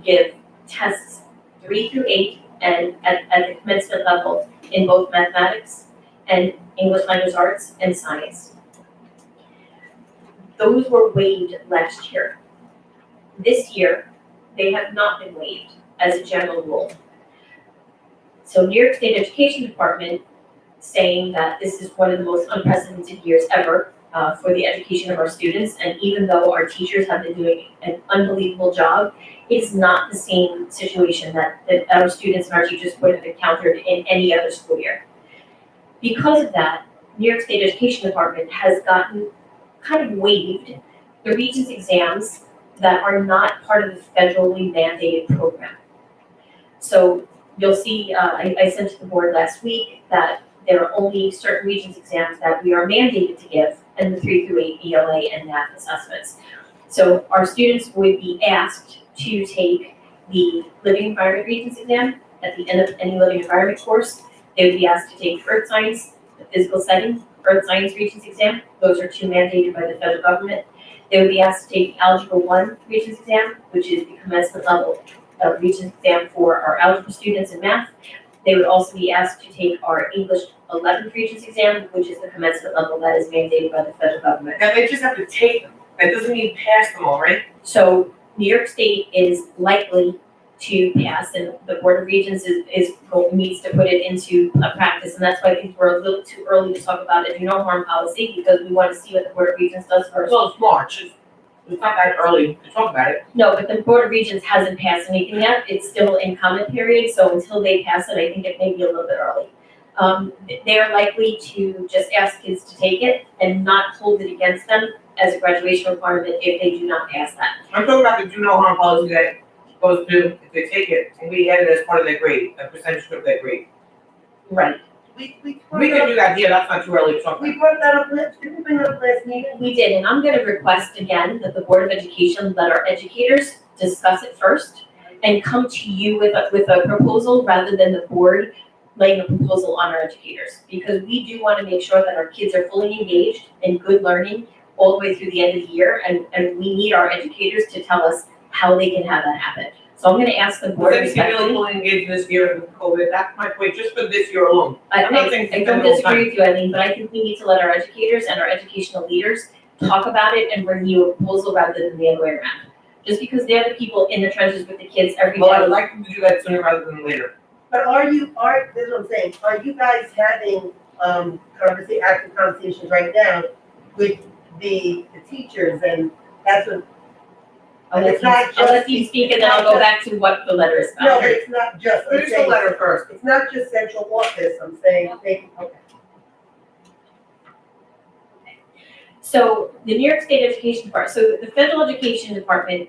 give tests 3 through 8 and at the commencement level in both mathematics and English language arts and science. Those were waived last year. This year, they have not been waived as a general rule. So New York State Education Department saying that this is one of the most unprecedented years ever for the education of our students. And even though our teachers have been doing an unbelievable job, it's not the same situation that our students and our teachers would have encountered in any other school year. Because of that, New York State Education Department has gotten kind of waived the Regents exams that are not part of the federally mandated program. So you'll see, I sent to the board last week that there are only certain Regents exams that we are mandated to give, and the 3 through 8 ELA and math assessments. So our students would be asked to take the Living Environment Regents exam at the end of any Living Environment course. They would be asked to take Earth Science, the Physical Setting, Earth Science Regents exam. Those are 2 mandated by the federal government. They would be asked to take Algebra 1 Regents exam, which is the commencement level Regents exam for our algebra students in math. They would also be asked to take our English 11th Regents exam, which is the commencement level that is mandated by the federal government. Now, they just have to take them. That doesn't mean pass them all, right? So New York State is likely to pass, and the Board of Regents needs to put it into a practice, and that's why I think we're a little too early to talk about a do no harm policy, because we want to see what the Board of Regents does first. Well, it's March. It's not that early to talk about it. No, but the Board of Regents hasn't passed anything yet. It's still in comment period, so until they pass it, I think it may be a little bit early. They are likely to just ask kids to take it and not hold it against them as a graduation requirement if they do not pass that. I'm talking about the do no harm policy that goes to, if they take it, and we add it as part of their grade, a percentage of their grade. Right. We We can do that here, that's not too early to talk about. We brought that up last, didn't we bring that up last meeting? We did, and I'm gonna request again that the Board of Education let our educators discuss it first and come to you with a proposal rather than the board laying a proposal on our educators. Because we do wanna make sure that our kids are fully engaged in good learning all the way through the end of the year, and we need our educators to tell us how they can have that happen. So I'm gonna ask the board Because everything really respectfully. fully engaged this year with COVID, that's my point, just for this year alone. I'm not saying I it's don't been all disagree with you, Eileen, but I think we need to let our educators and our educational leaders talk about it and bring you a proposal rather than the other way around. Just because they're the people in the trenches with the kids every Well, I would day. like them to do that sooner rather than later. But this is what I'm saying, are you guys having, active conversations right now with the teachers, and that's what, I'll let it's not you just- speak and then I'll go back to what the letter is no, about. but it's not just, I'm Finish the saying, letter first. it's not just central office, I'm saying, okay. So the New York State Education Department, so the Federal Education Department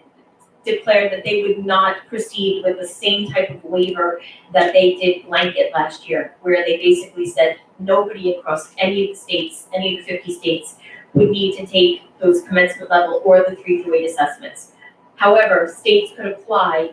declared that they would not proceed with the same type of waiver that they did blanket last year, where they basically said nobody across any of the states, any of the 50 states, would need to take those commencement level or the 3 through 8 assessments. However, states could apply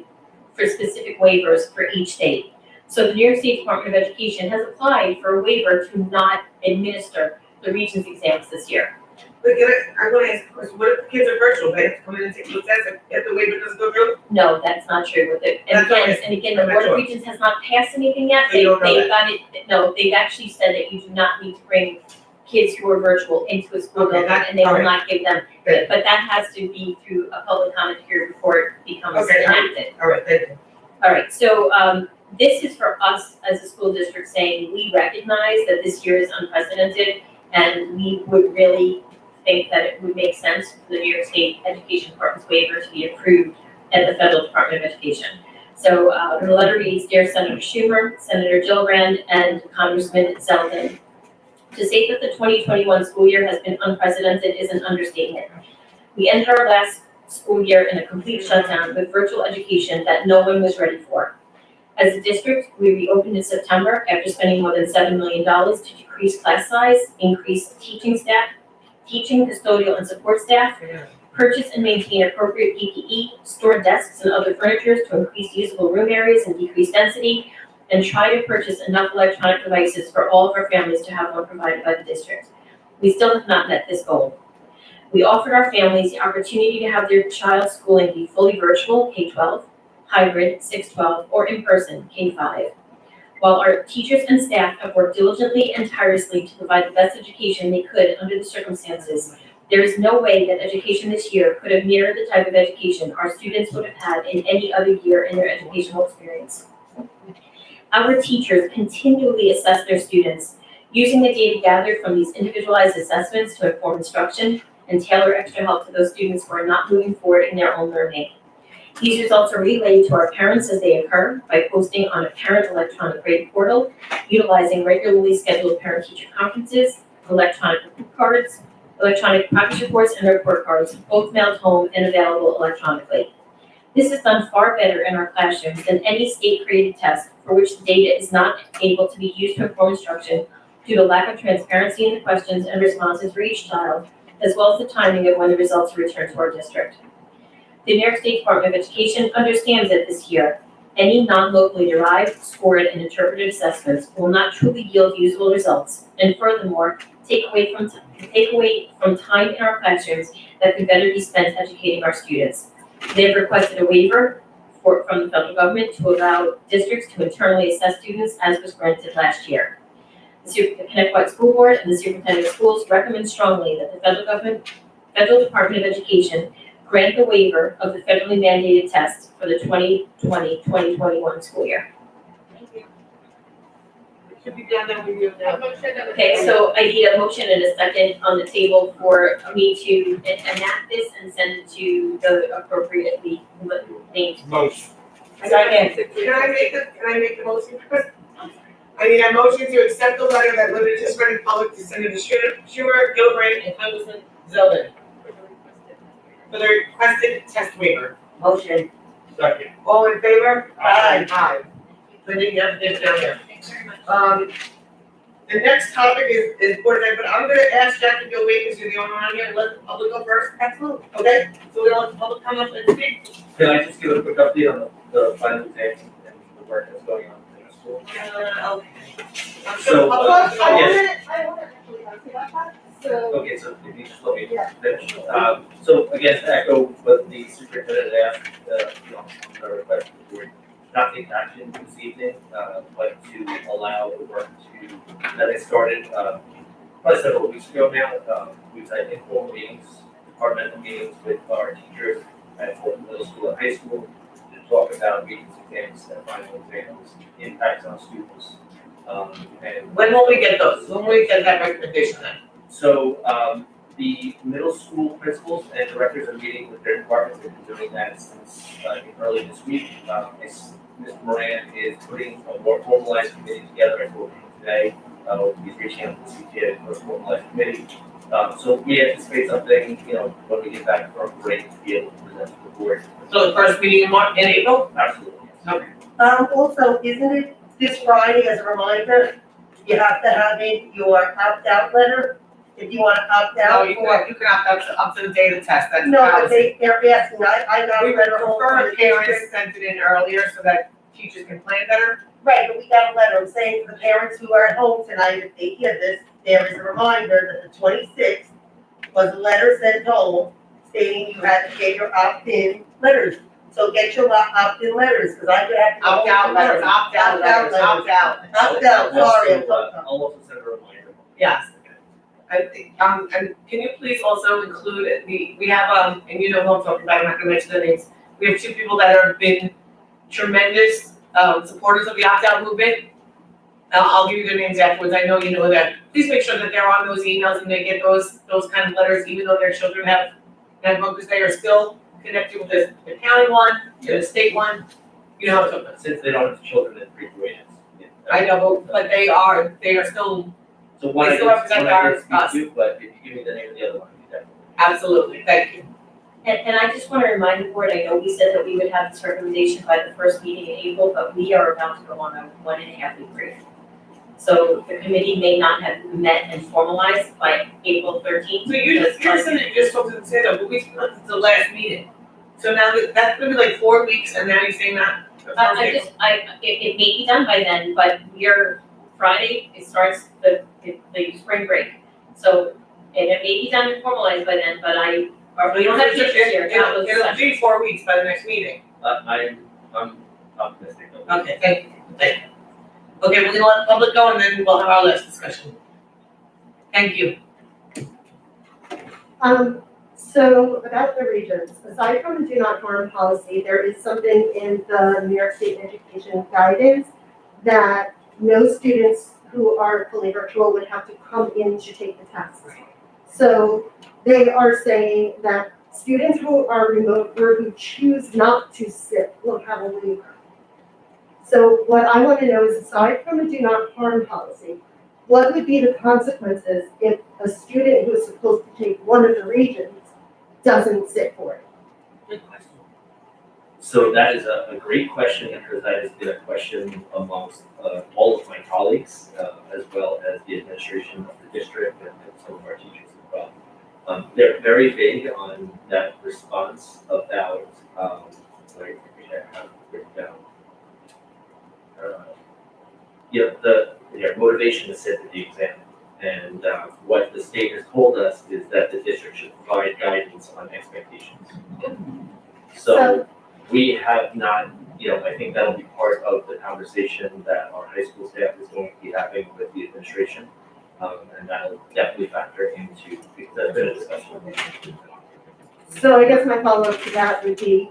for specific waivers for each state. So the New York State Department of Education has applied for a waiver to not administer the Regents exams this year. But I want to ask a question, what if the kids are virtual, they have to come in and take those tests if the waiver doesn't go through? No, that's not true with it. And That's not again, it. and again, the I'm not Board of sure. Regents has not passed anything yet. So you don't know They've got it, no, they've actually said that you do not need to bring kids who are virtual into a school Okay, building, that- and they will alright. not give them. Okay. But that has to be through a public comment period before it becomes Okay, enacted. All right, thank you. All right, so, this is for us as a school district saying, we recognize that this year is unprecedented, and we would really think that it would make sense for the New York State Education Department's waiver to be approved at the Federal Department of Education. So, the letter reads, Dear Senator Schumer, Senator Gillibrand, and Congressman Zeldin, to say that the 2021 school year has been unprecedented is an understatement. We ended our last school year in a complete shutdown with virtual education that no one was ready for. As a district, we reopened in September after spending more than $7 million to decrease class size, increase teaching staff, teaching, custodial, and support staff, purchase and maintain appropriate PPE, store desks and other furniture to increase usable room areas and decrease density, and try to purchase enough electronic devices for all of our families to have one provided by the district. We still have not met this goal. We offered our families the opportunity to have their child's schooling be fully virtual, K-12, hybrid, 6-12, or in-person, K-5. While our teachers and staff have worked diligently and tirelessly to provide the best education they could under the circumstances, there is no way that education this year could have mirrored the type of education our students would have had in any other year in their educational experience. Our teachers continually assess their students Using the data gathered from these individualized assessments to inform instruction and tailor extra help to those students who are not moving forward in their own learning. These results are relayed to our parents as they occur by posting on a parent electronic grade portal, utilizing regularly scheduled parent-teacher conferences, electronic report cards, electronic progress reports, and report cards, both mailed home and available electronically. This is done far better in our classrooms than any state-created test for which the data is not able to be used to inform instruction due to lack of transparency in the questions and responses for each child, as well as the timing of when the results are returned to our district. The New York State Department of Education understands that this year, any non-locally derived, scored, and interpreted assessments will not truly yield usable results, and furthermore, take away from time in our classrooms that could better be spent educating our students. They have requested a waiver from the federal government to allow districts to internally assess students as was granted last year. The Connecticut School Board and the Superintendent of Schools recommend strongly that the Federal Department of Education grant the waiver of the federally mandated tests for the 2020-2021 school year. Should be done, then we do that. Okay, so I need a motion and a second on the table for me to enact this and send it to the appropriately named. Motion. Second. Can I make the motion first? I need a motion to accept the letter that limited to spreading public to Senator Schumer, Gillibrand, and Congressman Zeldin for the requested test waiver. Motion. Second. All in favor? Aye. Aye. Linda, you have this down there. Thanks very much. The next topic is Board of Ed, but I'm gonna ask Jack to go wait, because you're the only one here, let the public go first. Absolutely. Okay, so we'll let the public come up and speak. Can I just give a quick update on the final exams and the work that's going on in the school? Okay. So, yes. I want to actually ask you about that. So, Okay, so if you just let me Yeah. finish. So again, to echo what the superintendent asked, the request of the board, not take action this evening, but to allow the work that I started, probably several weeks ago now. We've had informal meetings, departmental meetings with our teachers at both middle school and high school to talk about meetings, exams, and final exams, impacts on students. And When will we get those? When will we get that recommendation then? so, the middle school principals and directors are meeting with their departments. They've been doing that since, early this week. Mr. Moran is putting a more formalized committee together as we're working today. He's reaching out to the CTA for a formalized committee. So we anticipate something, when we get back from break, to be able to present to the board. So the first meeting in April? Absolutely. Okay. also, isn't it this Friday as a reminder, you have to have in your opt-out letter? If you want to opt No, out you for. can opt out up to the day of the test, that's No, but policy. they're asking, I got We a letter home from prefer the parents district. sent it in earlier so that teachers can plan better. Right, but we got a letter, I'm saying to the parents who are at home tonight, if they hear this, there is a reminder that the 26th was a letter sent home stating you had to get your opt-in letters. So get your opt-in letters, because I could have to. go Opt out home letters, tomorrow. opt out letters, opt out. Opt-out, sorry, I'm talking. I'll also send a reminder. Yes. I think, and can you please also include we have, and you know who I'm talking about, I'm not gonna mention their names. We have two people that have been tremendous, supporters of the opt-out movement. I'll give you their names afterwards, I know you know that. Please make sure that they're on those emails and they get those kind of letters, even though their children have because they are still connected with the county one, the state one. You know how to, Since they don't have children in pre-grades. I know, but they are still, So one I They still can, represent one I our- can speak to, but if you give me the name of the other one, you definitely. absolutely, thank you. And I just want to remind the board, I know we said that we would have this recommendation by the first meeting in April, but we are about to go on a 1.5 week break. So the committee may not have met and formalized by April 13th. So you're saying that you're supposed to say that, but we spent the last meeting. So now that's gonna be like 4 weeks and now you're saying that? It may be done by then, but Friday, it starts the spring break. So, and it may be done and formalized by then, but we don't have teachers here, that was It'll be 4 weeks by the next meeting. I'm optimistic. Okay, thank you. Okay, we're gonna let the public go and then we'll have our last discussion. Thank you. So about the regions, aside from the do not harm policy, there is something in the New York State education guidance that no students who are fully virtual would have to come in to take the test. So they are saying that students who are remote or who choose not to sit will have a waiver. So what I want to know is, aside from the do not harm policy, what would be the consequences if a student who is supposed to take one of the regions doesn't sit for it? Good question. So that is a great question, because that has been a question amongst all of my colleagues, as well as the administration of the district and some of our teachers as well. They're very vague on that response about, wait, I have it written down. Their motivation to sit at the exam. And what the state has told us is that the district should provide guidance on expectations. So we have not, I think that'll be part of the conversation that our high school staff is going to be having with the administration. And that'll definitely factor into the discussion. So I guess my follow-up to that would be,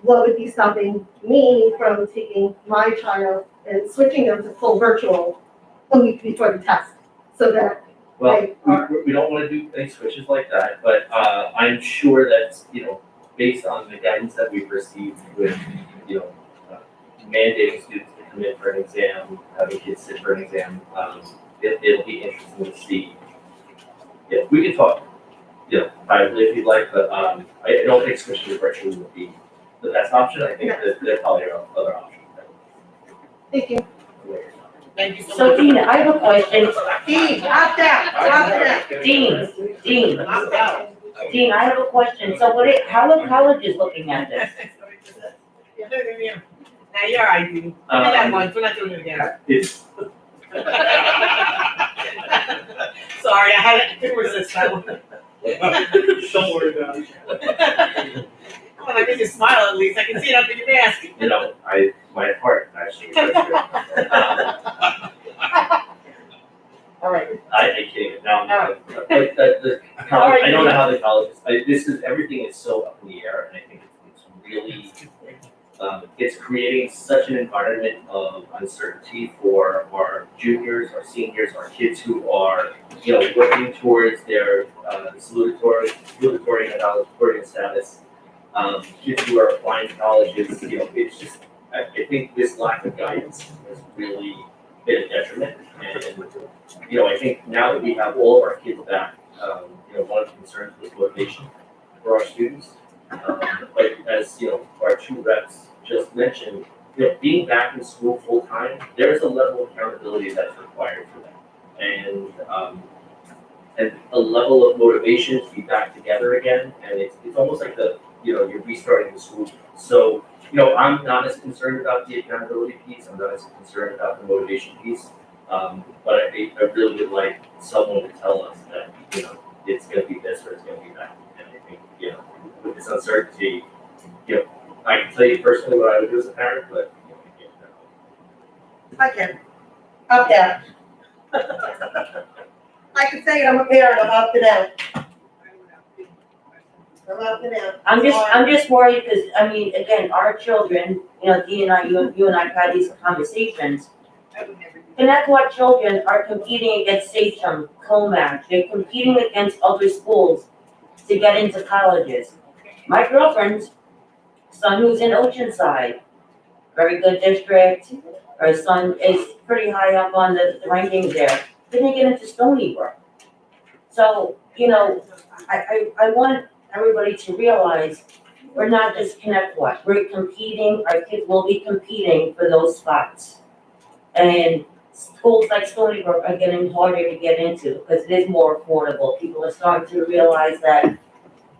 what would be stopping me from taking my child and switching them to full virtual a week before the test? So that, Well, we don't want to do any switches like that, but I'm sure that, based on the guidance that we've received with, mandating students to come in for an exam, having kids sit for an exam, it'll be interesting to see. Yeah, we can talk, privately if you'd like, but I don't think switching to virtual would be the best option. I think that there probably are other options. thank you. Thank you so much. So Tina, I have a question. Dean, opt out, opt out. Dean, Opt out. Dean, I have a question. So how are colleges looking at this? Now you're right, Dean. We did that once, we're not doing it again. It's, Sorry, I couldn't resist that one. Don't worry about it. Come on, I made you smile at least, I can see it up in your mask. my heart actually. All right. I can't, now, but All right. I don't know how the colleges, everything is so up in the air, and I think it's really, it's creating such an environment of uncertainty for our juniors, our seniors, our kids who are, working towards their salutatory and valedictorian status. Kids who are applying to colleges, it's just, I think this lack of guidance has really been a detriment. And, I think now that we have all of our kids back, one of the concerns was motivation for our students. But as, our two reps just mentioned, being back in school full time, there's a level of accountability that's required for them. And a level of motivation to be back together again. And it's almost like you're restarting the school. So, I'm not as concerned about the accountability piece. I'm not as concerned about the motivation piece. But I really would like someone to tell us that, it's gonna be this or it's gonna be that. And I think, with this uncertainty, I can tell you personally what I would do as a parent, but, I can't. I can, opt out. I can say it, I'm a parent, I'm opting out. I'm opting out. I'm just worried because, again, our children, Dee and I, you and I have had these conversations. Connect What children are competing against Sachem, Comac, they're competing against other schools to get into colleges. My girlfriend's son who's in Oceanside, very good district, her son is pretty high up on the rankings there, didn't get into Stony Brook. So, I want everybody to realize we're not just Connect What, we're competing, our kids will be competing for those spots. And schools like Stony Brook are getting harder to get into because it is more affordable. People are starting to realize that,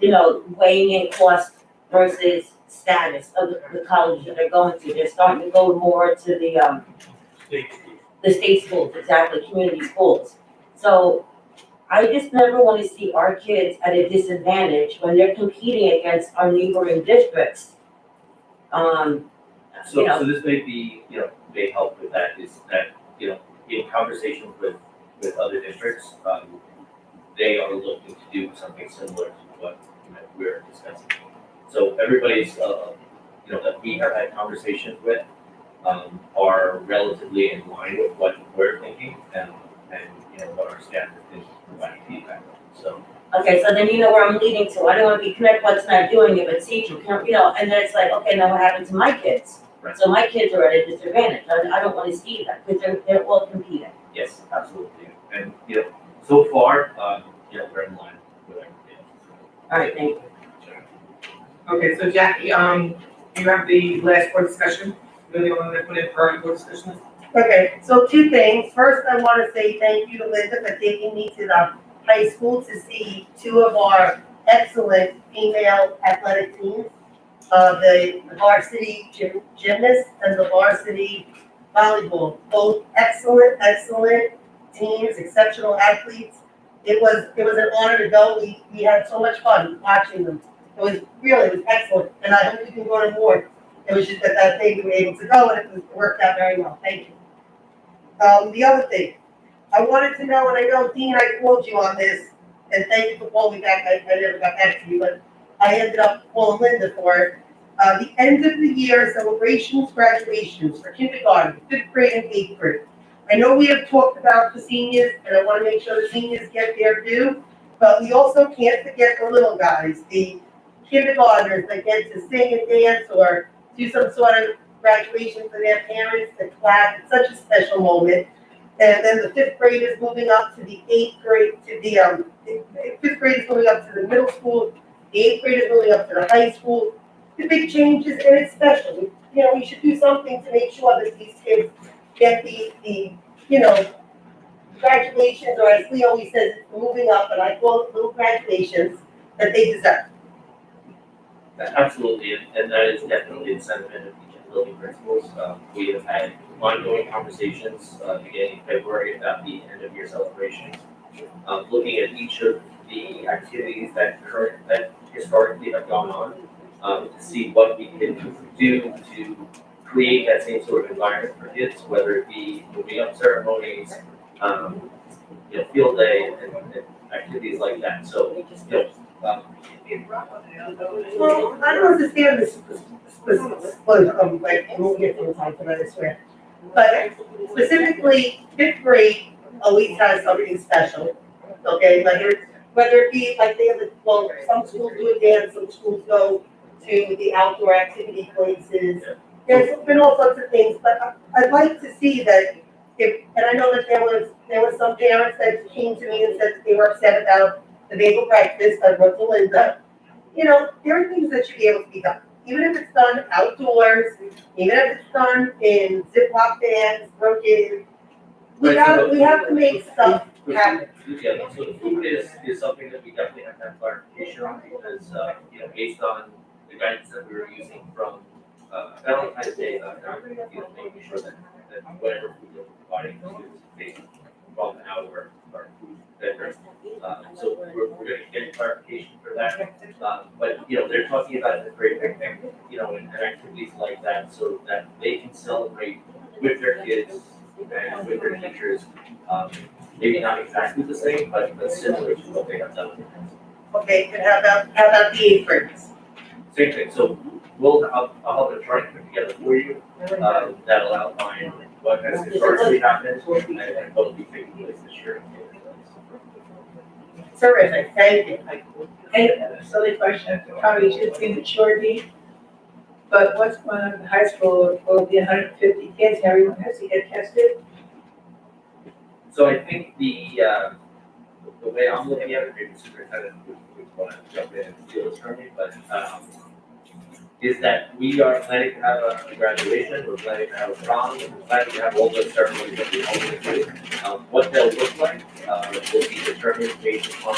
weighing in cost versus status of the college that they're going to. They're starting to go more to the state schools, exactly, community schools. So I just never want to see our kids at a disadvantage when they're competing against our neighboring districts. So this may be, may help with that, is that, in conversations with other districts, they are looking to do something similar to what we're discussing. So everybody's, that we have had conversations with, are relatively in line with what we're thinking and, what our staff has been providing feedback on. So, Okay, so then you know where I'm leading to. I don't wanna be connect what's not doing it, but teaching, and then it's like, okay, now what happened to my kids? Right. So my kids are at a disadvantage. I don't wanna see that, because they're all competing. yes, absolutely. And, so far, we're in line with everything. All right, thank you. Okay, so Jackie, you have the last board discussion, you're the only one that put in for our board discussion. Okay, so two things. First, I want to say thank you to Linda for taking me to the high school to see two of our excellent female athletic teams. The varsity gymnast and the varsity volleyball, both excellent teams, exceptional athletes. It was an honor to go. We had so much fun watching them. It was excellent, and I hope we can go to more. It was just that day we were able to go, and it worked out very well. Thank you. The other thing, I wanted to know, and I know Dean, I called you on this, and thank you for calling me back. I never got back to you, but I ended up calling Linda for it. The end of the year celebrations, graduations for kindergarten, 5th grade and 8th grade. I know we have talked about the seniors, and I want to make sure the seniors get their due, but we also can't forget the little guys, the kindergartners that get to sing and dance or do some sort of graduation for their parents, the clap. It's such a special moment. And then the 5th grade is moving up to the 8th grade, to the 5th grade is moving up to the middle school, the 8th grade is moving up to the high school. The big changes, and it's special. We should do something to make sure that these kids get the graduations, or as Lee always says, moving up, and I call it little graduations, that they deserve. Absolutely, and that is definitely the sentiment of each of the building principals. We have had ongoing conversations, beginning in February about the end of year celebrations. Looking at each of the activities that historically have gone on, to see what we can do to create that same sort of environment for kids, whether it be moving up ceremonies, field day and activities like that. So, Well, I don't understand this, like, I won't get to the time tonight, I swear. But specifically, 5th grade always has something special, okay? Whether it be like they have, some schools do a dance, some schools go to the outdoor activity places. There's been all sorts of things, but I'd like to see that and I know that there was some parents that came to me and said that they were upset about the bagel breakfast. I wrote to Linda. There are things that should be able to be done, even if it's done outdoors, even if it's done in Ziploc bags, broken. We have to make stuff happen. Yeah, so the food is something that we definitely have to have clarification on because, based on the guidance that we were using from Valentine's Day, making sure that whatever food we're providing to students is based on our food vendor. So we're going to get clarification for that. But, they're talking about a great picnic, and activities like that so that they can celebrate with their kids and with their teachers. Maybe not exactly the same, but similar to what they have done. Okay, and how about the 8th graders? Same thing, so I'll help to try and put together for you, that'll outline what has historically happened and what will be taking place this year. Terrific, thank you. Hey, silly question, probably should be mature, but what's going on in the high school, will be 150 kids, everyone has to get tested? So I think the way I'm looking at it, maybe the superintendent would want to jump in and steal this from me, but, is that we are planning to have a graduation, we're planning to have a prom, we're planning to have all those ceremonies that we normally do. What they'll look like, will be determined based upon,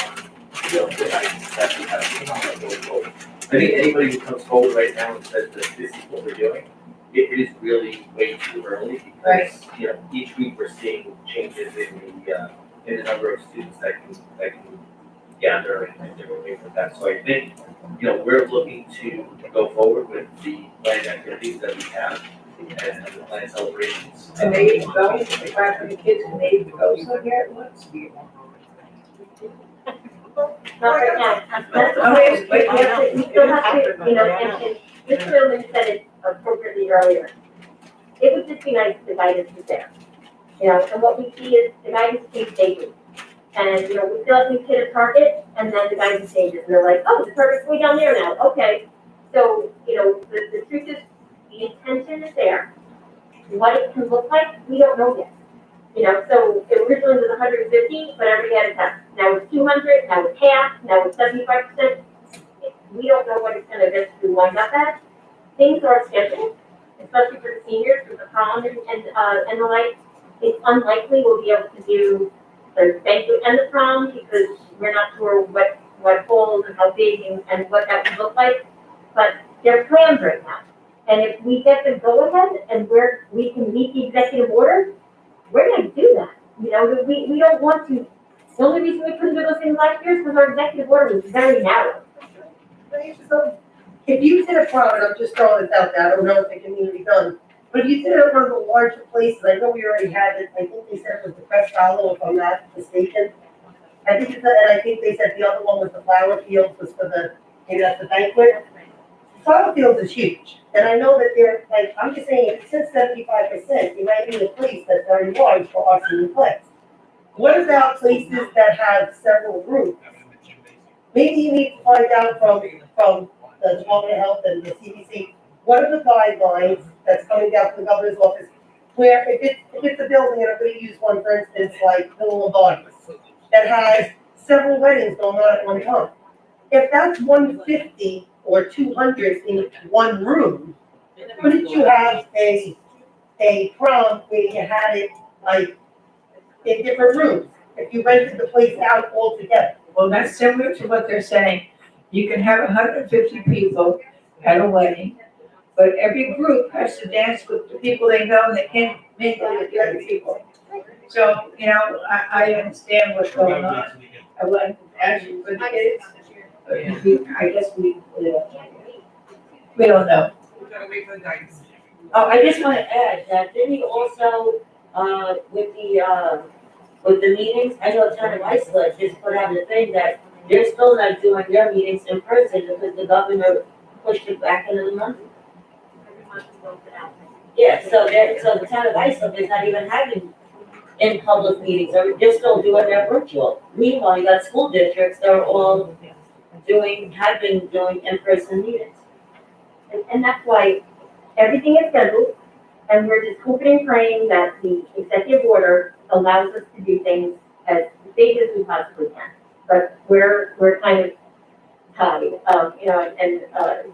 the guidance that we have going forward. I think anybody who comes forward right now and says that this is what we're doing, it is really way too early because, each week we're seeing changes in the number of students that can gather and different things like that. So I think, we're looking to go forward with the planned activities that we have and the planned celebrations. And they even go, if 500 kids, and they even go somewhere at once? Not right now. Okay, wait, You have to, and Ms. Tillman said it appropriately earlier. it would just be nice if the guidance was there. You know, and what we see is the guidance changes daily. And, you know, we feel like we've hit a target, and then the guidance changes, and they're like, oh, the target's way down there now, okay. So, you know, the truth is, the intention is there. What it can look like, we don't know yet. You know, so it originally was 150, but everybody had a test. Now it's 200, now it's half, now it's 75%. We don't know what it's gonna eventually wind up at. Things are scheduled, especially for the seniors, for the prom and the like. It's unlikely we'll be able to do the banquet and the prom because we're not sure what falls and how big and what that would look like. But there are plans right now. And if we get the go-ahead and we can meet the executive order, we're gonna do that. You know, we don't want to, the only reason we couldn't do those things last year is because our executive order was very narrow. So, if you did a prom, and I'm just throwing this out there, I don't know if it can even be done, but if you did it at one of the larger places, I know we already had it, I think they said it was the Crest Hollow, if I'm not mistaken. And I think they said the other one was the Flower Fields, was for the, maybe that's the banquet. Flower Fields is huge, and I know that they're, like, I'm just saying, if it says 75%, you might be in a place that's very large for our senior class. What about places that have several rooms? Maybe you need to find out from the Department of Health and the CDC, what are the guidelines that's coming down from the governor's office? Where if it's a building, and I'm gonna use one, for instance, like the Lombardi's, that has several weddings going on at one time. If that's 150 or 200 in one room, couldn't you have a prom where you had it like in different rooms? If you rented the place out altogether? Well, that's similar to what they're saying. You can have 150 people at a wedding, but every group has to dance with the people they know and they can't mingle with the other people. So, you know, I understand what's going on. I wouldn't ask you for the kids, but I guess we don't know. We gotta wait for the guidance. Oh, I just wanna add that didn't he also, with the meetings, I know Town of Iceland just put out a thing that they're still not doing their meetings in person because the governor pushed it back another month. Yeah, so the Town of Iceland is not even having in public meetings, they're still doing their virtual. Meanwhile, you got school districts that are all have been doing in-person meetings. And that's why everything is scheduled, and we're just hoping and praying that the executive order allows us to do things as safe as we possibly can. But we're kind of tied, you know, and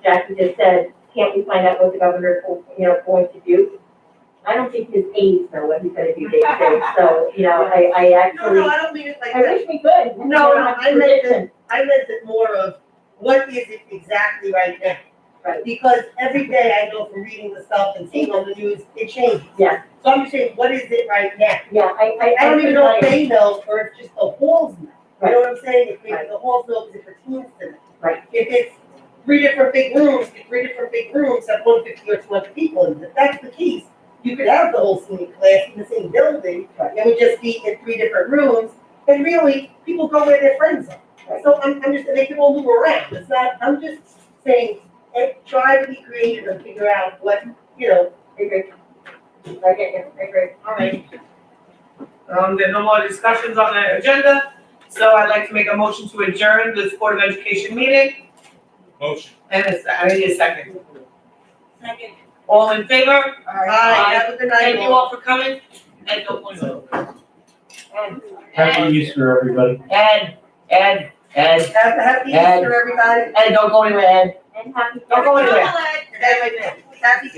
Jackie just said, can't we find out what the governor, going to do? I don't think his aides know what he's gonna do day to day, so, you know, I actually, No, I don't mean it like I that. wish we could. No, I meant Prediction. it more of, what is it exactly right now? Right. Because every day I go from reading the stuff and seeing on the news, it changes. Yeah. So I'm just saying, what is it right now? Yeah, I don't even know if think they know, or if just the halls know. You know what I'm saying? If maybe Right. the halls know, because it pertains to them. Right. If it's three different big rooms have 150 or 200 people in them. If that's the case, you could have the whole senior class in the same building. It would just be in three different rooms, and really, people go where their friends are. So I'm just, they can all move around. It's not, I'm just saying, try to be creative and figure out what, you know. I agree. All right. There are no more discussions on the agenda, so I'd like to make a motion to adjourn this Board of Education meeting. Motion. And I need a second. Second. All in favor? Aye, have a good night. Thank you all for coming, and don't point Happy Easter, everybody. Ed, Have a happy Easter, everybody. don't go anywhere, Ed. And happy. Don't go anywhere. Happy